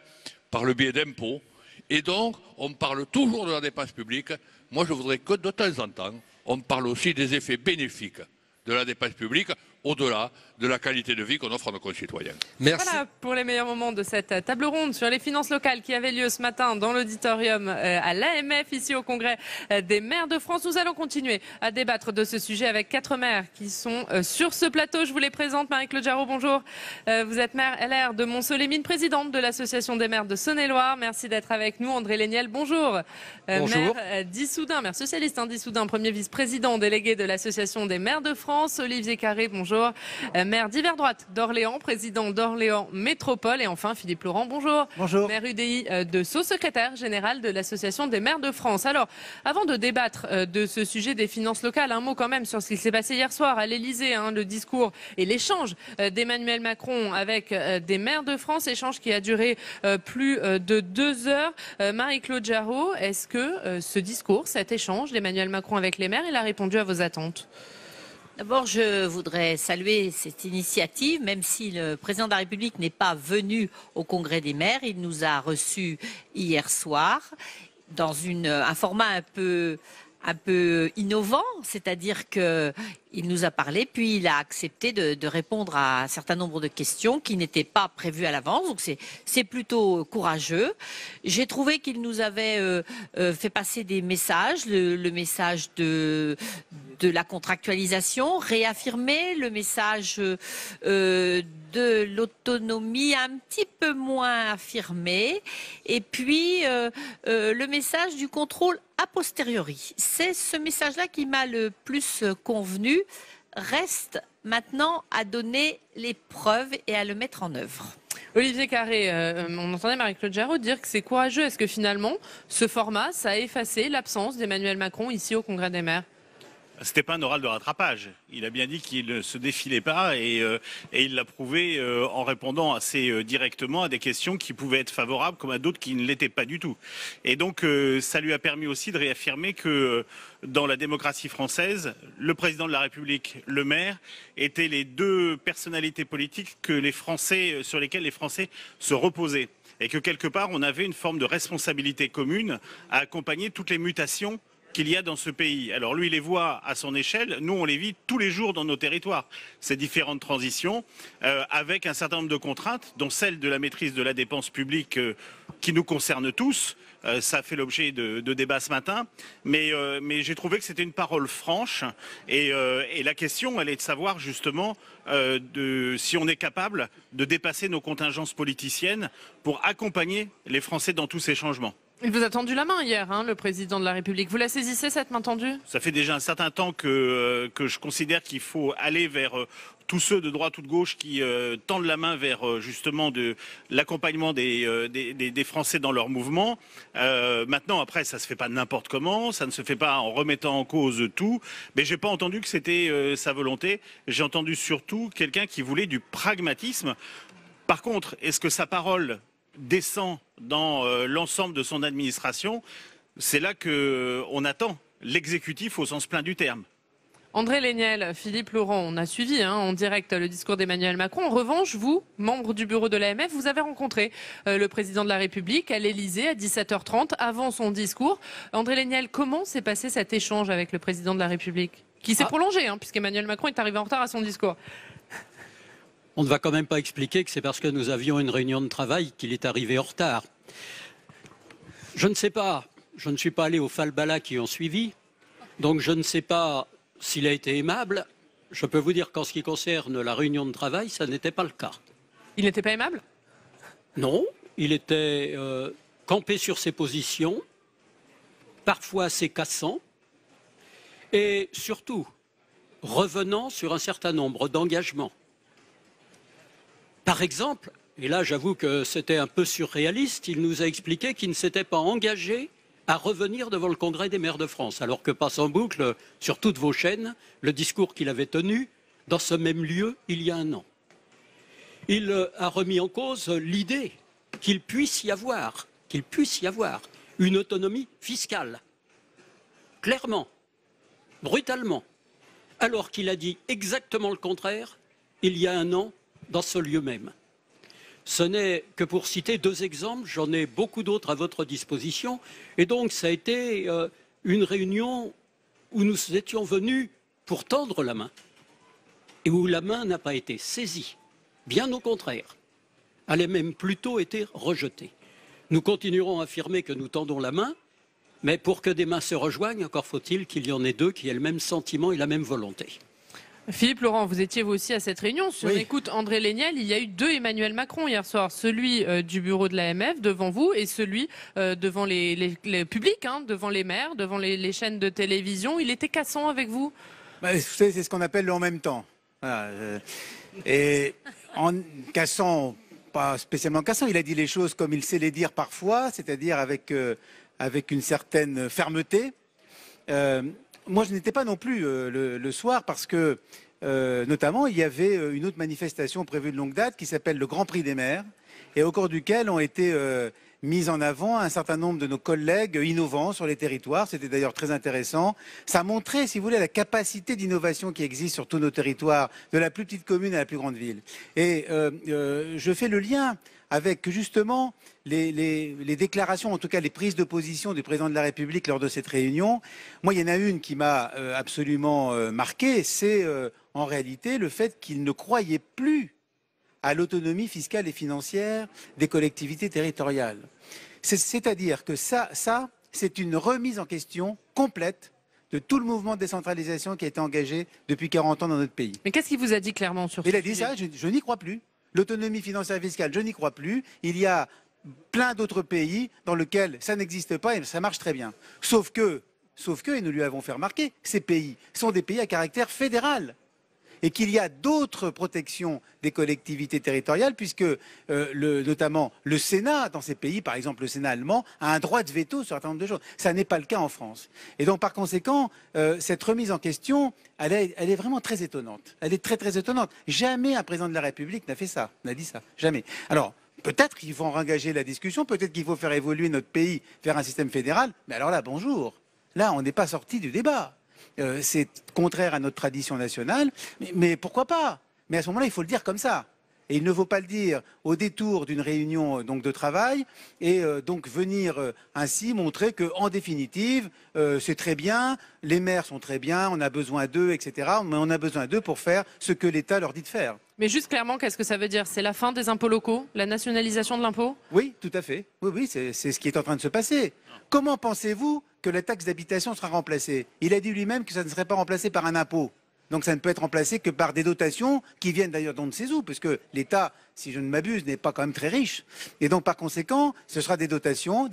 Speaker 9: par le biais d'impôts. Et donc, on parle toujours de la dépense publique. Moi, je voudrais que de temps en temps, on parle aussi des effets bénéfiques de la dépense publique au-delà de la qualité de vie qu'on offre à nos concitoyens.
Speaker 4: Merci.
Speaker 2: Voilà pour les meilleurs moments de cette table ronde sur les finances locales qui avait lieu ce matin dans l'auditorium à l'AMF, ici au Congrès des maires de France. Nous allons continuer à débattre de ce sujet avec 4 maires qui sont sur ce plateau. Je vous les présente. Marie-Claude Jarraud, bonjour. Vous êtes maire LR de Mont-Soleil-Mines, présidente de l'Association des maires de Saône-et-Loire. Merci d'être avec nous. André Léniel, bonjour.
Speaker 4: Bonjour.
Speaker 2: Maire d'Issoudun, maire socialiste d'Issoudun, premier vice-président délégué de l'Association des maires de France. Olivier Carré, bonjour. Maire d'hiver droite d'Orléans, président d'Orléans Métropole. Et enfin, Philippe Laurent, bonjour.
Speaker 10: Bonjour.
Speaker 2: Maire UDI de Sceaux, secrétaire général de l'Association des maires de France. Alors, avant de débattre de ce sujet des finances locales, un mot quand même sur ce qui s'est passé hier soir à l'Elysée, le discours et l'échange d'Emmanuel Macron avec des maires de France, échange qui a duré plus de 2 heures. Marie-Claude Jarraud, est-ce que ce discours, cet échange d'Emmanuel Macron avec les maires, il a répondu à vos attentes ?
Speaker 11: D'abord, je voudrais saluer cette initiative, même si le président de la République n'est pas venu au Congrès des maires. Il nous a reçus hier soir dans un format un peu innovant, c'est-à-dire qu'il nous a parlé, puis il a accepté de répondre à un certain nombre de questions qui n'étaient pas prévues à l'avance, donc c'est plutôt courageux. J'ai trouvé qu'il nous avait fait passer des messages, le message de la contractualisation, réaffirmer le message de l'autonomie un petit peu moins affirmé, et puis le message du contrôle a posteriori. C'est ce message-là qui m'a le plus convenu. Reste maintenant à donner les preuves et à le mettre en œuvre.
Speaker 2: Olivier Carré, on entendait Marie-Claude Jarraud dire que c'est courageux. Est-ce que finalement, ce format, ça a effacé l'absence d'Emmanuel Macron ici au Congrès des maires ?
Speaker 10: C'était pas un oral de rattrapage. Il a bien dit qu'il ne se défilait pas et il l'a prouvé en répondant assez directement à des questions qui pouvaient être favorables comme à d'autres qui ne l'étaient pas du tout. Et donc ça lui a permis aussi de réaffirmer que dans la démocratie française, le président de la République, le maire, étaient les 2 personnalités politiques sur lesquelles les Français se reposaient. Et que quelque part, on avait une forme de responsabilité commune à accompagner toutes les mutations qu'il y a dans ce pays. Alors lui, il les voit à son échelle, nous on les vit tous les jours dans nos territoires, ces différentes transitions, avec un certain nombre de contraintes, dont celle de la maîtrise de la dépense publique qui nous concerne tous. Ça fait l'objet de débats ce matin, mais j'ai trouvé que c'était une parole franche et la question, elle est de savoir justement si on est capable de dépasser nos contingences politiciennes pour accompagner les Français dans tous ces changements.
Speaker 2: Il vous a tendu la main hier, le président de la République. Vous la saisissez, cette main tendue ?
Speaker 10: Ça fait déjà un certain temps que je considère qu'il faut aller vers tous ceux de droite ou de gauche qui tendent la main vers justement l'accompagnement des Français dans leur mouvement. Maintenant, après, ça se fait pas n'importe comment, ça ne se fait pas en remettant en cause tout. Mais j'ai pas entendu que c'était sa volonté. J'ai entendu surtout quelqu'un qui voulait du pragmatisme. Par contre, est-ce que sa parole descend dans l'ensemble de son administration? C'est là qu'on attend l'exécutif au sens plein du terme.
Speaker 2: André Léniel, Philippe Laurent, on a suivi en direct le discours d'Emmanuel Macron. En revanche, vous, membre du bureau de l'AMF, vous avez rencontré le président de la République à l'Elysée à 17h30 avant son discours. André Léniel, comment s'est passé cet échange avec le président de la République qui s'est prolongé, puisqu'Emmanuel Macron est arrivé en retard à son discours?
Speaker 7: On ne va quand même pas expliquer que c'est parce que nous avions une réunion de travail qu'il est arrivé en retard. Je ne sais pas, je ne suis pas allé aux falbalas qui ont suivi, donc je ne sais pas s'il a été aimable. Je peux vous dire qu'en ce qui concerne la réunion de travail, ça n'était pas le cas.
Speaker 2: Il n'était pas aimable ?
Speaker 7: Non, il était campé sur ses positions, parfois assez cassant, et surtout revenant sur un certain nombre d'engagements. Par exemple, et là j'avoue que c'était un peu surréaliste, il nous a expliqué qu'il ne s'était pas engagé à revenir devant le Congrès des maires de France, alors que passe en boucle sur toutes vos chaînes le discours qu'il avait tenu dans ce même lieu il y a 1 an. Il a remis en cause l'idée qu'il puisse y avoir une autonomie fiscale, clairement, brutalement, alors qu'il a dit exactement le contraire il y a 1 an dans ce lieu même. Ce n'est que pour citer 2 exemples, j'en ai beaucoup d'autres à votre disposition, et donc ça a été une réunion où nous étions venus pour tendre la main. et où la main n'a pas été saisie. Bien au contraire. Elle a même plutôt été rejetée. Nous continuerons à affirmer que nous tendons la main, mais pour que des mains se rejoignent, encore faut-il qu'il y en ait deux qui aient le même sentiment et la même volonté.
Speaker 2: Philippe Laurent, vous étiez vous aussi à cette réunion. Si on écoute André Léniel, il y a eu 2 Emmanuel Macron hier soir. Celui du bureau de l'AMF devant vous et celui devant les publics, hein, devant les maires, devant les chaînes de télévision. Il était cassant avec vous?
Speaker 5: Vous savez, c'est ce qu'on appelle le en même temps. Voilà, et en cassant, pas spécialement cassant, il a dit les choses comme il sait les dire parfois, c'est-à-dire avec une certaine fermeté. Moi, je n'étais pas non plus le soir parce que, notamment, il y avait une autre manifestation prévue de longue date qui s'appelle le Grand Prix des maires et au cours duquel ont été mis en avant un certain nombre de nos collègues innovants sur les territoires. C'était d'ailleurs très intéressant. Ça montrait, si vous voulez, la capacité d'innovation qui existe sur tous nos territoires, de la plus petite commune à la plus grande ville. Et je fais le lien avec justement les déclarations, en tout cas les prises de position du président de la République lors de cette réunion. Moi, il y en a une qui m'a absolument marqué, c'est en réalité le fait qu'il ne croyait plus à l'autonomie fiscale et financière des collectivités territoriales. C'est-à-dire que ça c'est une remise en question complète de tout le mouvement de décentralisation qui a été engagé depuis 40 ans dans notre pays.
Speaker 2: Mais qu'est-ce qu'il vous a dit clairement sur ce sujet ?
Speaker 5: Il a dit ça, je n'y crois plus. L'autonomie financière et fiscale, je n'y crois plus. Il y a plein d'autres pays dans lesquels ça n'existe pas et ça marche très bien. Sauf que, et nous lui avons fait remarquer, ces pays sont des pays à caractère fédéral. Et qu'il y a d'autres protections des collectivités territoriales, puisque notamment le Sénat, dans ces pays, par exemple le Sénat allemand, a un droit de veto sur un certain nombre de choses. Ça n'est pas le cas en France. Et donc par conséquent, cette remise en question, elle est vraiment très étonnante. Elle est très très étonnante. Jamais un président de la République n'a fait ça, n'a dit ça. Jamais. Alors, peut-être qu'il faut en engager la discussion, peut-être qu'il faut faire évoluer notre pays vers un système fédéral, mais alors là, bonjour. Là, on n'est pas sorti du débat. C'est contraire à notre tradition nationale, mais pourquoi pas? Mais à ce moment-là, il faut le dire comme ça. Et il ne faut pas le dire au détour d'une réunion donc, de travail et donc venir ainsi montrer qu'en définitive, c'est très bien, les maires sont très bien, on a besoin d'eux, etc. Mais on a besoin d'eux pour faire ce que l'État leur dit de faire.
Speaker 2: Mais juste clairement, qu'est-ce que ça veut dire? C'est la fin des impôts locaux? La nationalisation de l'impôt?
Speaker 5: Oui, tout à fait. Oui, c'est ce qui est en train de se passer. Comment pensez-vous que la taxe d'habitation sera remplacée? Il a dit lui-même que ça ne serait pas remplacé par un impôt. Donc ça ne peut être remplacé que par des dotations qui viennent d'ailleurs d'on ne sait où, parce que l'État, si je ne m'abuse, n'est pas quand même très riche. Et donc par conséquent, ce sera des dotations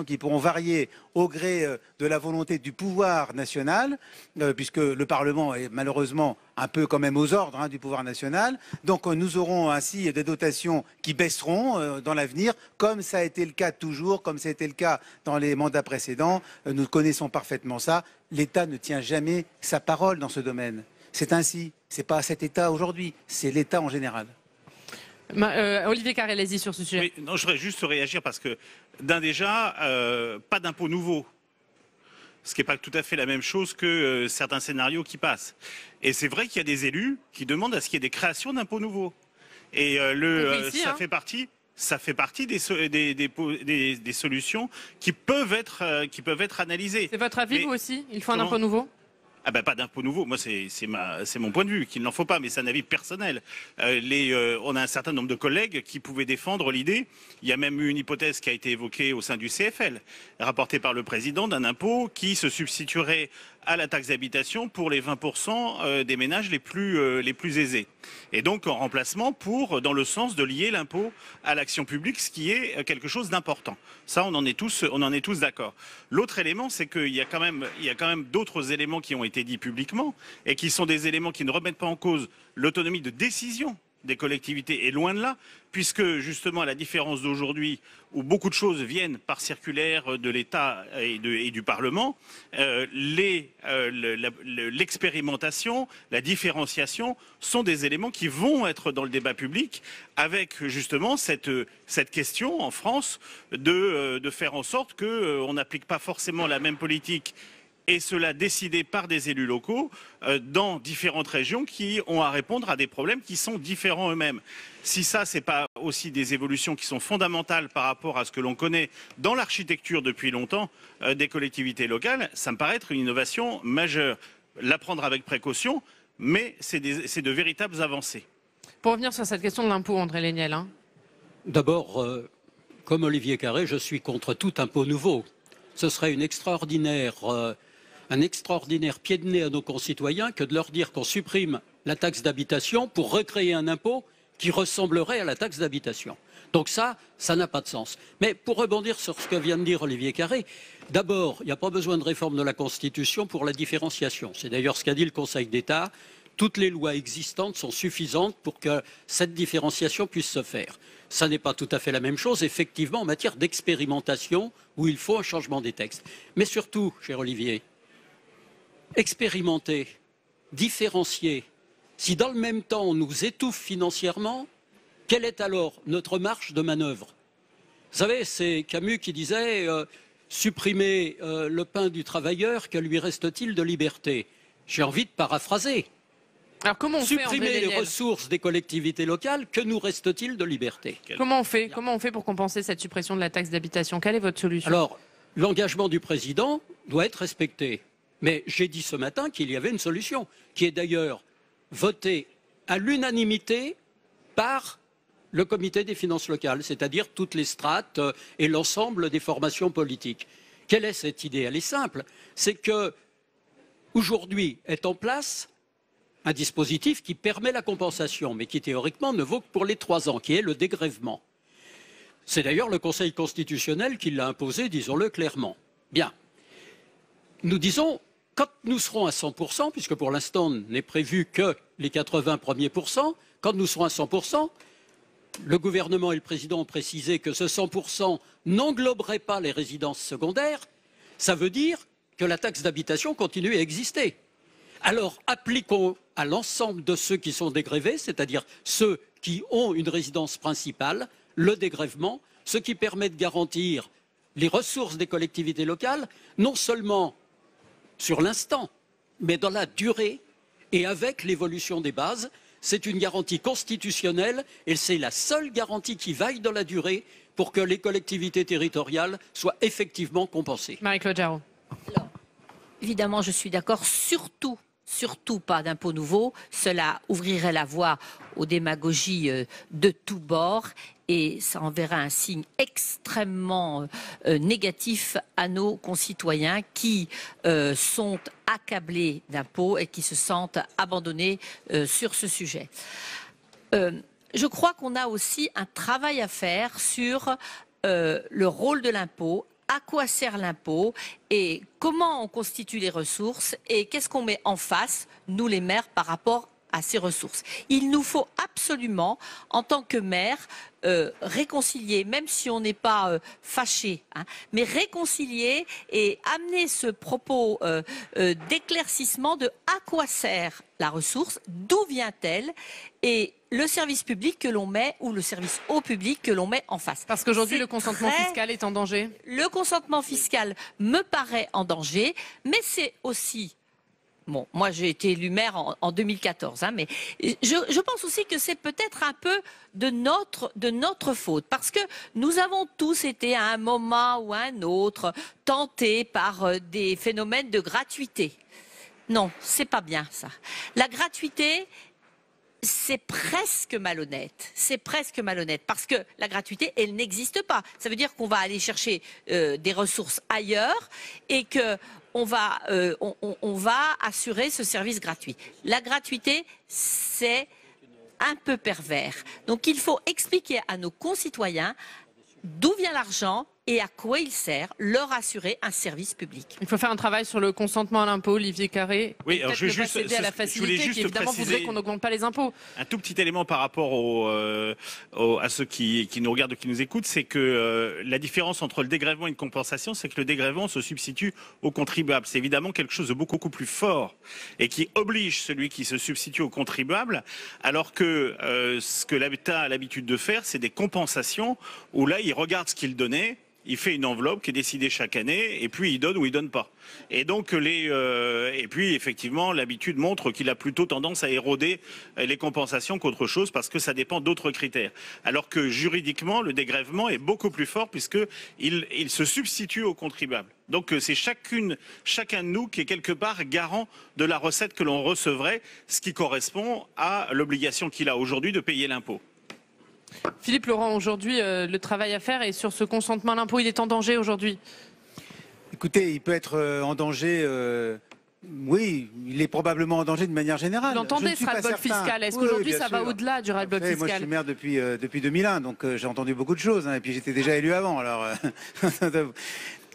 Speaker 5: qui pourront varier au gré de la volonté du pouvoir national, puisque le Parlement est malheureusement un peu quand même aux ordres du pouvoir national. Donc nous aurons ainsi des dotations qui baisseront dans l'avenir, comme ça a été le cas toujours, comme ça a été le cas dans les mandats précédents. Nous connaissons parfaitement ça. L'État ne tient jamais sa parole dans ce domaine. C'est ainsi. Ce n'est pas cet État aujourd'hui, c'est l'État en général.
Speaker 2: Olivier Carrelesi sur ce sujet.
Speaker 10: Oui, non, je voudrais juste réagir parce que, déjà, pas d'impôt nouveau. Ce qui n'est pas tout à fait la même chose que certains scénarios qui passent. Et c'est vrai qu'il y a des élus qui demandent à ce qu'il y ait des créations d'impôts nouveaux. Et ça fait partie des solutions qui peuvent être analysées.
Speaker 2: C'est votre avis, vous aussi? Il faut un impôt nouveau?
Speaker 10: Ah ben pas d'impôt nouveau, moi c'est mon point de vue, qu'il n'en faut pas, mais c'est un avis personnel. On a un certain nombre de collègues qui pouvaient défendre l'idée, il y a même eu une hypothèse qui a été évoquée au sein du CFL, rapportée par le président, d'un impôt qui se substituerait à la taxe d'habitation pour les 20% des ménages les plus aisés. Et donc en remplacement dans le sens de lier l'impôt à l'action publique, ce qui est quelque chose d'important. Ça, on en est tous d'accord. L'autre élément, c'est qu'il y a quand même d'autres éléments qui ont été dits publiquement et qui sont des éléments qui ne remettent pas en cause l'autonomie de décision des collectivités, et loin de là, puisque justement à la différence d'aujourd'hui où beaucoup de choses viennent par circulaire de l'État et du Parlement, l'expérimentation, la différenciation sont des éléments qui vont être dans le débat public avec justement cette question en France de faire en sorte qu'on n'applique pas forcément la même politique, et cela décidé par des élus locaux dans différentes régions qui ont à répondre à des problèmes qui sont différents eux-mêmes. Si ça, ce n'est pas aussi des évolutions qui sont fondamentales par rapport à ce que l'on connaît dans l'architecture depuis longtemps des collectivités locales, ça me paraît être une innovation majeure. La prendre avec précaution, mais c'est de véritables avancées.
Speaker 2: Pour revenir sur cette question de l'impôt, André Léniel.
Speaker 7: D'abord, comme Olivier Carré, je suis contre tout impôt nouveau. Ce serait un extraordinaire pied de nez à nos concitoyens que de leur dire qu'on supprime la taxe d'habitation pour recréer un impôt qui ressemblerait à la taxe d'habitation. Donc ça n'a pas de sens. Mais pour rebondir sur ce que vient de dire Olivier Carré, d'abord, il n'y a pas besoin de réforme de la Constitution pour la différenciation. C'est d'ailleurs ce qu'a dit le Conseil d'État. Toutes les lois existantes sont suffisantes pour que cette différenciation puisse se faire. Ça n'est pas tout à fait la même chose, effectivement, en matière d'expérimentation, où il faut un changement des textes. Mais surtout, cher Olivier, expérimenter, différencier, si dans le même temps on nous étouffe financièrement, quelle est alors notre marge de manœuvre? Vous savez, c'est Camus qui disait supprimer le pain du travailleur, que lui reste-t-il de liberté? J'ai envie de paraphraser.
Speaker 2: Alors comment on
Speaker 7: supprimer les ressources des collectivités locales, que nous reste-t-il de liberté?
Speaker 2: Comment on fait pour compenser cette suppression de la taxe d'habitation? Quelle est votre solution?
Speaker 7: Alors, l'engagement du président doit être respecté. Mais j'ai dit ce matin qu'il y avait une solution, qui est d'ailleurs votée à l'unanimité par le comité des finances locales, c'est-à-dire toutes les strates et l'ensemble des formations politiques. Quelle est cette idée? Elle est simple. C'est que, aujourd'hui, est en place un dispositif qui permet la compensation, mais qui théoriquement ne vaut que pour les 3 ans, qui est le dégrèvement. C'est d'ailleurs le Conseil constitutionnel qui l'a imposé, disons-le clairement. Bien. Nous disons, quand nous serons à 100%, puisque pour l'instant n'est prévu que les 80 premiers pourcents, quand nous serons à 100%, le gouvernement et le président ont précisé que ce 100% n'engloberait pas les résidences secondaires, ça veut dire que la taxe d'habitation continue à exister. Alors appliquons à l'ensemble de ceux qui sont dégrevés, c'est-à-dire ceux qui ont une résidence principale, le dégrèvement, ce qui permet de garantir les ressources des collectivités locales, non seulement sur l'instant, mais dans la durée et avec l'évolution des bases. C'est une garantie constitutionnelle et c'est la seule garantie qui vaille dans la durée pour que les collectivités territoriales soient effectivement compensées.
Speaker 2: Marie-Claude Jarraud.
Speaker 11: Évidemment, je suis d'accord, surtout pas d'impôts nouveaux. Cela ouvrirait la voie aux démagogies de tous bords et ça enverrait un signe extrêmement négatif à nos concitoyens qui sont accablés d'impôts et qui se sentent abandonnés sur ce sujet. Je crois qu'on a aussi un travail à faire sur le rôle de l'impôt. À quoi sert l'impôt et comment on constitue les ressources et qu'est-ce qu'on met en face, nous les maires, par rapport à ces ressources. Il nous faut absolument, en tant que maire, réconcilier, même si on n'est pas fâché, mais réconcilier et amener ce propos d'éclaircissement de à quoi sert la ressource, d'où vient-elle et le service public que l'on met ou le service au public que l'on met en face.
Speaker 2: Parce qu'aujourd'hui, le consentement fiscal est en danger.
Speaker 11: Le consentement fiscal me paraît en danger, mais c'est aussi... Bon, moi j'ai été élu maire en 2014, mais je pense aussi que c'est peut-être un peu de notre faute, parce que nous avons tous été à un moment ou à un autre tentés par des phénomènes de gratuité. Non, c'est pas bien ça. La gratuité, c'est presque malhonnête. C'est presque malhonnête parce que la gratuité, elle n'existe pas. Ça veut dire qu'on va aller chercher des ressources ailleurs et que on va assurer ce service gratuit. La gratuité, c'est un peu pervers. Donc il faut expliquer à nos concitoyens d'où vient l'argent et à quoi il sert, leur assurer un service public.
Speaker 2: Il faut faire un travail sur le consentement à l'impôt, Olivier Carré.
Speaker 10: Oui, alors je
Speaker 2: vais céder à la facilité qui évidemment voudrait qu'on n'augmente pas les impôts.
Speaker 10: Un tout petit élément par rapport à ceux qui nous regardent ou qui nous écoutent, c'est que la différence entre le dégrèvement et une compensation, c'est que le dégrèvement se substitue au contribuable. C'est évidemment quelque chose de beaucoup plus fort et qui oblige celui qui se substitue au contribuable, alors que ce que l'État a l'habitude de faire, c'est des compensations où là, il regarde ce qu'il donnait il fait une enveloppe qui est décidée chaque année et puis il donne ou il donne pas. Et donc et puis effectivement l'habitude montre qu'il a plutôt tendance à éroder les compensations qu'autre chose parce que ça dépend d'autres critères. Alors que juridiquement le dégrèvement est beaucoup plus fort puisque il se substitue aux contribuables. Donc c'est chacun de nous qui est quelque part garant de la recette que l'on recevrait, ce qui correspond à l'obligation qu'il a aujourd'hui de payer l'impôt.
Speaker 2: Philippe Laurent, aujourd'hui, le travail à faire est sur ce consentement à l'impôt. Il est en danger aujourd'hui?
Speaker 5: Écoutez, il peut être en danger. Oui, il est probablement en danger de manière générale.
Speaker 2: Vous l'entendez, ce ras-le-bol fiscal? Est-ce qu'aujourd'hui, ça va au-delà du ras-le-bol fiscal?
Speaker 5: Moi, je suis maire depuis 2001, donc j'ai entendu beaucoup de choses. Et puis, j'étais déjà élu avant. Alors,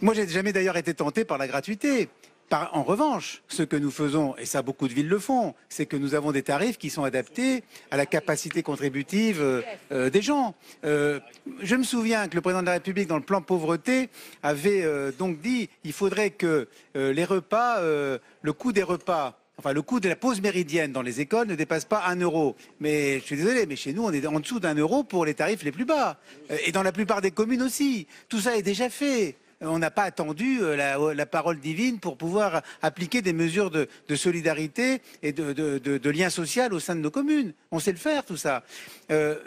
Speaker 5: moi, j'ai jamais d'ailleurs été tenté par la gratuité. En revanche, ce que nous faisons, et ça beaucoup de villes le font, c'est que nous avons des tarifs qui sont adaptés à la capacité contributive des gens. Je me souviens que le président de la République, dans le plan pauvreté, avait donc dit qu'il faudrait que les repas, le coût des repas, enfin le coût de la pause méridienne dans les écoles ne dépasse pas 1 euro. Mais je suis désolé, mais chez nous, on est en dessous d'1 euro pour les tarifs les plus bas. Et dans la plupart des communes aussi. Tout ça est déjà fait. On n'a pas attendu la parole divine pour pouvoir appliquer des mesures de solidarité et de lien social au sein de nos communes. On sait le faire, tout ça.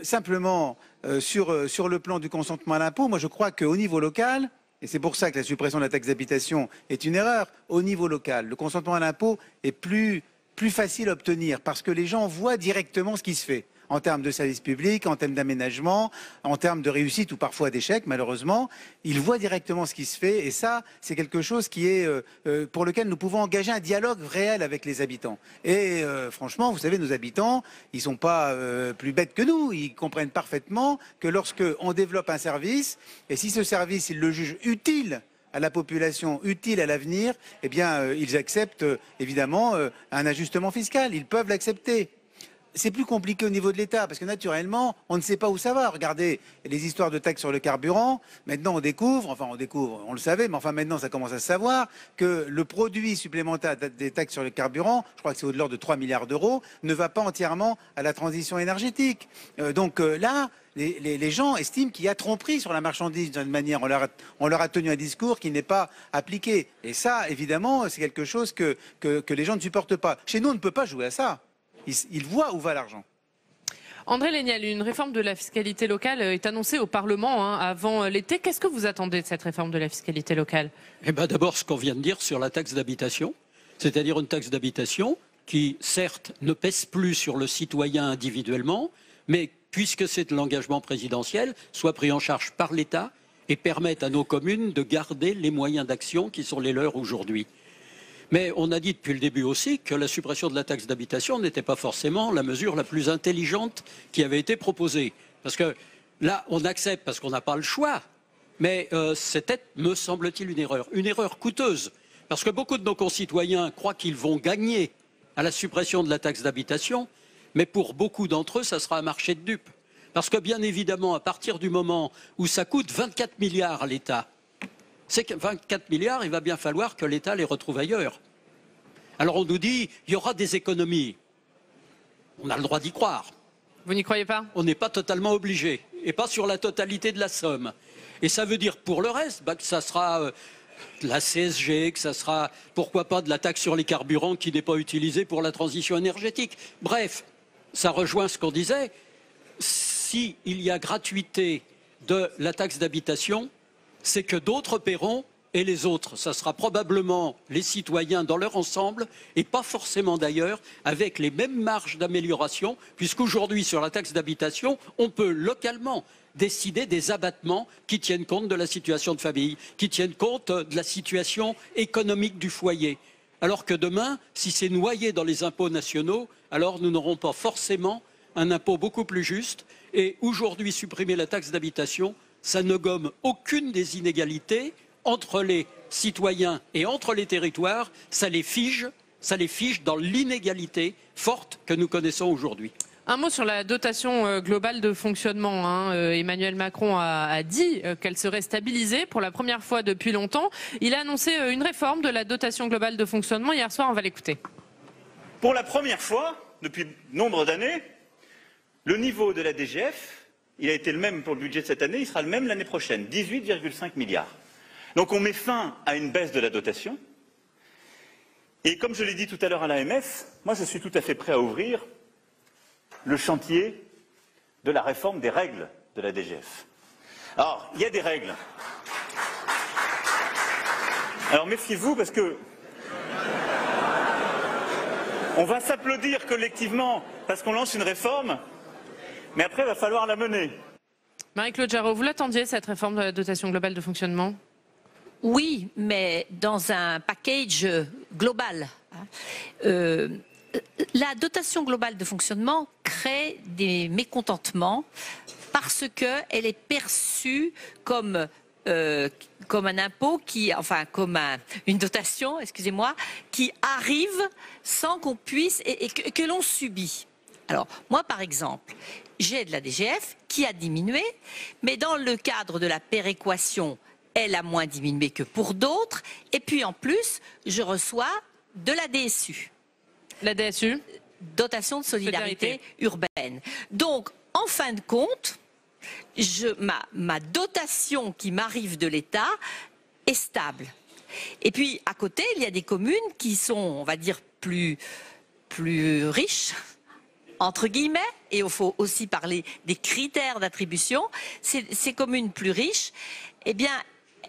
Speaker 5: Simplement, sur le plan du consentement à l'impôt, moi je crois qu'au niveau local, et c'est pour ça que la suppression de la taxe d'habitation est une erreur, au niveau local, le consentement à l'impôt est plus facile à obtenir parce que les gens voient directement ce qui se fait. En termes de services publics, en termes d'aménagement, en termes de réussite ou parfois d'échec, malheureusement, ils voient directement ce qui se fait. Et ça, c'est quelque chose qui est pour lequel nous pouvons engager un dialogue réel avec les habitants. Et franchement, vous savez, nos habitants, ils ne sont pas plus bêtes que nous. Ils comprennent parfaitement que lorsqu'on développe un service, et si ce service, ils le jugent utile à la population, utile à l'avenir, eh bien, ils acceptent évidemment un ajustement fiscal. Ils peuvent l'accepter. C'est plus compliqué au niveau de l'État, parce que naturellement, on ne sait pas où ça va. Regardez les histoires de taxes sur le carburant. Maintenant, on découvre, on le savait, mais enfin maintenant, ça commence à se savoir, que le produit supplémentaire des taxes sur le carburant, je crois que c'est au-delà de 3 milliards d'euros, ne va pas entièrement à la transition énergétique. Donc là, les gens estiment qu'il y a tromperie sur la marchandise d'une manière. On leur a tenu un discours qui n'est pas appliqué. Et ça, évidemment, c'est quelque chose que les gens ne supportent pas. Chez nous, on ne peut pas jouer à ça. Ils voient où va l'argent.
Speaker 2: André Léniel, une réforme de la fiscalité locale est annoncée au Parlement avant l'été. Qu'est-ce que vous attendez de cette réforme de la fiscalité locale?
Speaker 7: D'abord, ce qu'on vient de dire sur la taxe d'habitation, c'est-à-dire une taxe d'habitation qui, certes, ne pèse plus sur le citoyen individuellement, mais puisque c'est de l'engagement présidentiel, soit pris en charge par l'État et permette à nos communes de garder les moyens d'action qui sont les leurs aujourd'hui. Mais on a dit depuis le début aussi que la suppression de la taxe d'habitation n'était pas forcément la mesure la plus intelligente qui avait été proposée. Parce que là, on accepte parce qu'on n'a pas le choix. Mais c'était, me semble-t-il, une erreur coûteuse. Parce que beaucoup de nos concitoyens croient qu'ils vont gagner à la suppression de la taxe d'habitation, mais pour beaucoup d'entre eux, ça sera un marché de dupes. Parce que bien évidemment, à partir du moment où ça coûte 24 milliards à l'État, c'est que 24 milliards, il va bien falloir que l'État les retrouve ailleurs. Alors on nous dit, il y aura des économies. On a le droit d'y croire.
Speaker 2: Vous n'y croyez pas?
Speaker 7: On n'est pas totalement obligé, et pas sur la totalité de la somme. Et ça veut dire pour le reste que ça sera de la CSG, que ça sera, pourquoi pas, de la taxe sur les carburants qui n'est pas utilisée pour la transition énergétique. Bref, ça rejoint ce qu'on disait. S'il y a gratuité de la taxe d'habitation, c'est que d'autres paieront, et les autres, ça sera probablement les citoyens dans leur ensemble, et pas forcément d'ailleurs avec les mêmes marges d'amélioration, puisqu'aujourd'hui, sur la taxe d'habitation, on peut localement décider des abattements qui tiennent compte de la situation de famille, qui tiennent compte de la situation économique du foyer. Alors que demain, si c'est noyé dans les impôts nationaux, alors nous n'aurons pas forcément un impôt beaucoup plus juste. Et aujourd'hui, supprimer la taxe d'habitation, ça ne gomme aucune des inégalités entre les citoyens et entre les territoires, ça les fige dans l'inégalité forte que nous connaissons aujourd'hui.
Speaker 2: Un mot sur la dotation globale de fonctionnement. Emmanuel Macron a dit qu'elle serait stabilisée pour la première fois depuis longtemps. Il a annoncé une réforme de la dotation globale de fonctionnement. Hier soir, on va l'écouter.
Speaker 12: Pour la première fois, depuis nombre d'années, le niveau de la DGF il a été le même pour le budget de cette année, il sera le même l'année prochaine, 18,5 milliards. Donc on met fin à une baisse de la dotation. Et comme je l'ai dit tout à l'heure à l'AMF, moi je suis tout à fait prêt à ouvrir le chantier de la réforme des règles de la DGF. Alors, il y a des règles. Alors méfiez-vous parce que on va s'applaudir collectivement parce qu'on lance une réforme, mais après il va falloir la mener.
Speaker 2: Marie-Claude Jarraud, vous l'attendiez cette réforme de la dotation globale de fonctionnement?
Speaker 11: Oui, mais dans un package global. La dotation globale de fonctionnement crée des mécontentements parce qu'elle est perçue comme un impôt une dotation, excusez-moi, qui arrive sans qu'on puisse et que l'on subit. Alors, moi, par exemple, j'ai de la DGF qui a diminué, mais dans le cadre de la péréquation, elle a moins diminué que pour d'autres. Et puis, en plus, je reçois de la DSU.
Speaker 2: La DSU?
Speaker 11: Dotation de solidarité urbaine. Donc, en fin de compte, ma dotation qui m'arrive de l'État est stable. Et puis, à côté, il y a des communes qui sont, on va dire, plus riches, entre guillemets, et il faut aussi parler des critères d'attribution. Ces communes plus riches, eh bien,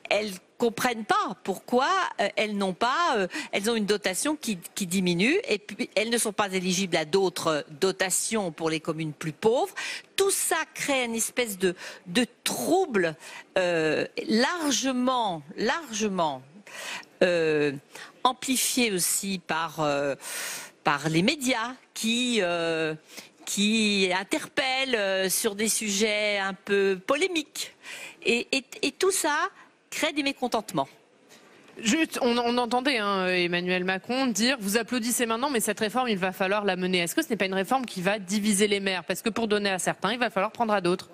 Speaker 11: elles comprennent pas pourquoi elles ont une dotation qui diminue et puis elles ne sont pas éligibles à d'autres dotations pour les communes plus pauvres. Tout ça crée une espèce de trouble largement amplifié aussi par les médias qui interpellent sur des sujets un peu polémiques. Et tout ça crée des mécontentements.
Speaker 2: Juste, on entendait Emmanuel Macron dire « Vous applaudissez maintenant, mais cette réforme, il va falloir la mener ». Est-ce que ce n'est pas une réforme qui va diviser les maires? Parce que pour donner à certains, il va falloir prendre à d'autres.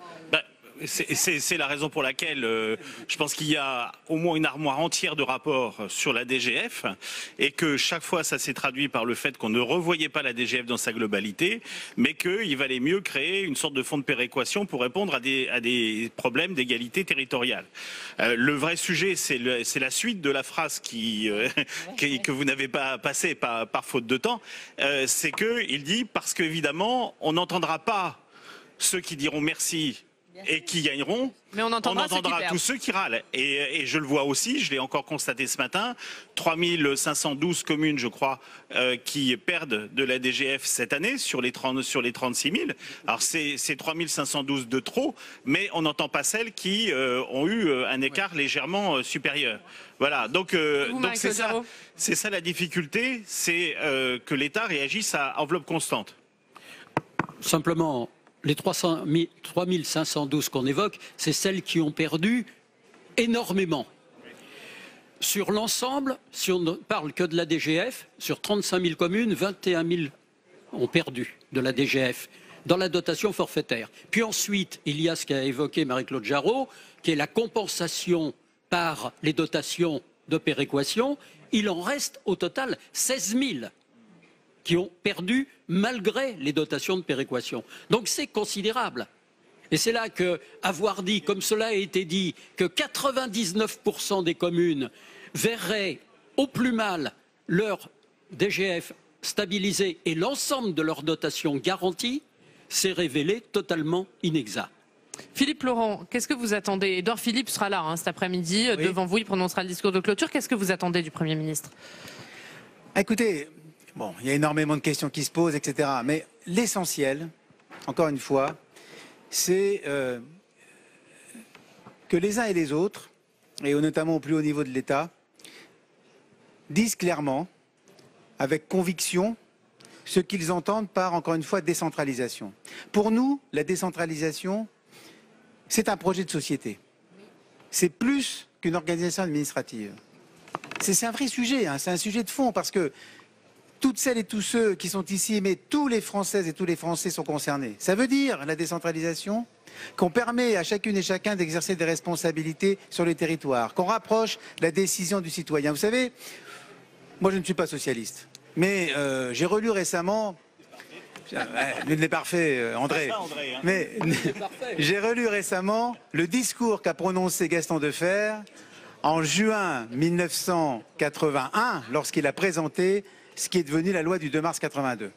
Speaker 10: C'est la raison pour laquelle je pense qu'il y a au moins une armoire entière de rapports sur la DGF et que chaque fois ça s'est traduit par le fait qu'on ne revoyait pas la DGF dans sa globalité, mais qu'il valait mieux créer une sorte de fonds de péréquation pour répondre à des problèmes d'égalité territoriale. Le vrai sujet, c'est la suite de la phrase que vous n'avez pas passée par faute de temps. C'est qu'il dit parce qu'évidemment on n'entendra pas ceux qui diront merci et qui gagneront,
Speaker 2: mais on entendra
Speaker 10: tous ceux qui râlent. Et je le vois aussi, je l'ai encore constaté ce matin, 3512 communes, je crois, qui perdent de la DGF cette année sur les 36 000. Alors c'est 3512 de trop, mais on n'entend pas celles qui ont eu un écart légèrement supérieur. Voilà, donc c'est ça la difficulté, c'est que l'État réagisse à enveloppe constante.
Speaker 7: Simplement, les 3512 qu'on évoque, c'est celles qui ont perdu énormément. Sur l'ensemble, si on ne parle que de la DGF, sur 35 000 communes, 21 000 ont perdu de la DGF dans la dotation forfaitaire. Puis ensuite, il y a ce qu'a évoqué Marie-Claude Jarraud, qui est la compensation par les dotations de péréquation. Il en reste au total 16 000 qui ont perdu malgré les dotations de péréquation. Donc c'est considérable. Et c'est là qu'avoir dit, comme cela a été dit, que 99% des communes verraient au plus mal leur DGF stabilisée et l'ensemble de leur dotation garantie, s'est révélé totalement inexact.
Speaker 2: Philippe Laurent, qu'est-ce que vous attendez? Édouard Philippe sera là cet après-midi, devant vous, il prononcera le discours de clôture. Qu'est-ce que vous attendez du Premier ministre?
Speaker 5: Écoutez, bon, il y a énormément de questions qui se posent, etc. Mais l'essentiel, encore une fois, c'est que les uns et les autres, et notamment au plus haut niveau de l'État, disent clairement, avec conviction, ce qu'ils entendent par, encore une fois, décentralisation. Pour nous, la décentralisation, c'est un projet de société. C'est plus qu'une organisation administrative. C'est un vrai sujet, c'est un sujet de fond, parce que toutes celles et tous ceux qui sont ici, mais tous les Françaises et tous les Français sont concernés. Ça veut dire, la décentralisation, qu'on permet à chacune et chacun d'exercer des responsabilités sur les territoires, qu'on rapproche la décision du citoyen. Vous savez, moi je ne suis pas socialiste, mais j'ai relu récemment Nul n'est parfait, André. Mais j'ai relu récemment le discours qu'a prononcé Gaston Defferre en juin 1981, lorsqu'il a présenté ce qui est devenu la loi du 2 mars 82.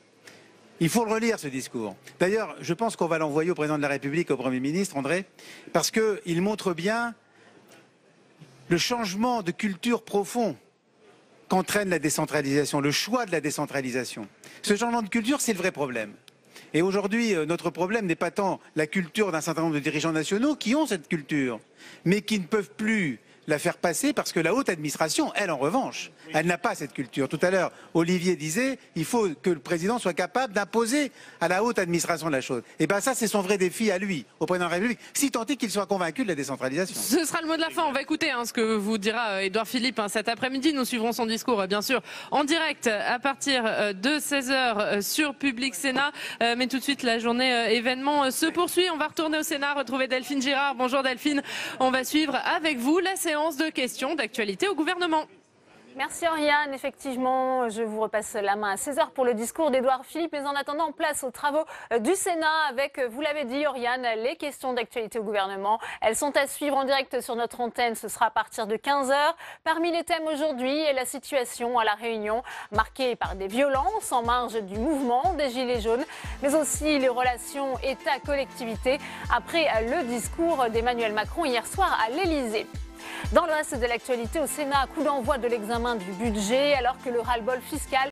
Speaker 5: Il faut le relire, ce discours. D'ailleurs, je pense qu'on va l'envoyer au président de la République, au Premier ministre, André, parce qu'il montre bien le changement de culture profond qu'entraîne la décentralisation, le choix de la décentralisation. Ce changement de culture, c'est le vrai problème. Et aujourd'hui, notre problème n'est pas tant la culture d'un certain nombre de dirigeants nationaux qui ont cette culture, mais qui ne peuvent plus la faire passer parce que la haute administration, elle en revanche, elle n'a pas cette culture. Tout à l'heure, Olivier disait, il faut que le président soit capable d'imposer à la haute administration la chose. Et bien ça, c'est son vrai défi à lui, au président de la République, si tant est qu'il soit convaincu de la décentralisation.
Speaker 2: Ce sera le mot de la fin. On va écouter ce que vous dira Édouard Philippe cet après-midi. Nous suivrons son discours, bien sûr, en direct à partir de 16h sur Public Sénat. Mais tout de suite, la journée événement se poursuit. On va retourner au Sénat, retrouver Delphine Girard. Bonjour Delphine. On va suivre avec vous la séance de questions d'actualité au gouvernement.
Speaker 13: Merci Oriane, effectivement, je vous repasse la main à 16h pour le discours d'Édouard Philippe, mais en attendant, place aux travaux du Sénat avec, vous l'avez dit Oriane, les questions d'actualité au gouvernement. Elles sont à suivre en direct sur notre antenne, ce sera à partir de 15h. Parmi les thèmes aujourd'hui, la situation à La Réunion, marquée par des violences en marge du mouvement des Gilets jaunes, mais aussi les relations État-collectivité après le discours d'Emmanuel Macron hier soir à l'Élysée. Dans le reste de l'actualité, au Sénat, coup d'envoi de l'examen du budget, alors que le ras-le-bol fiscal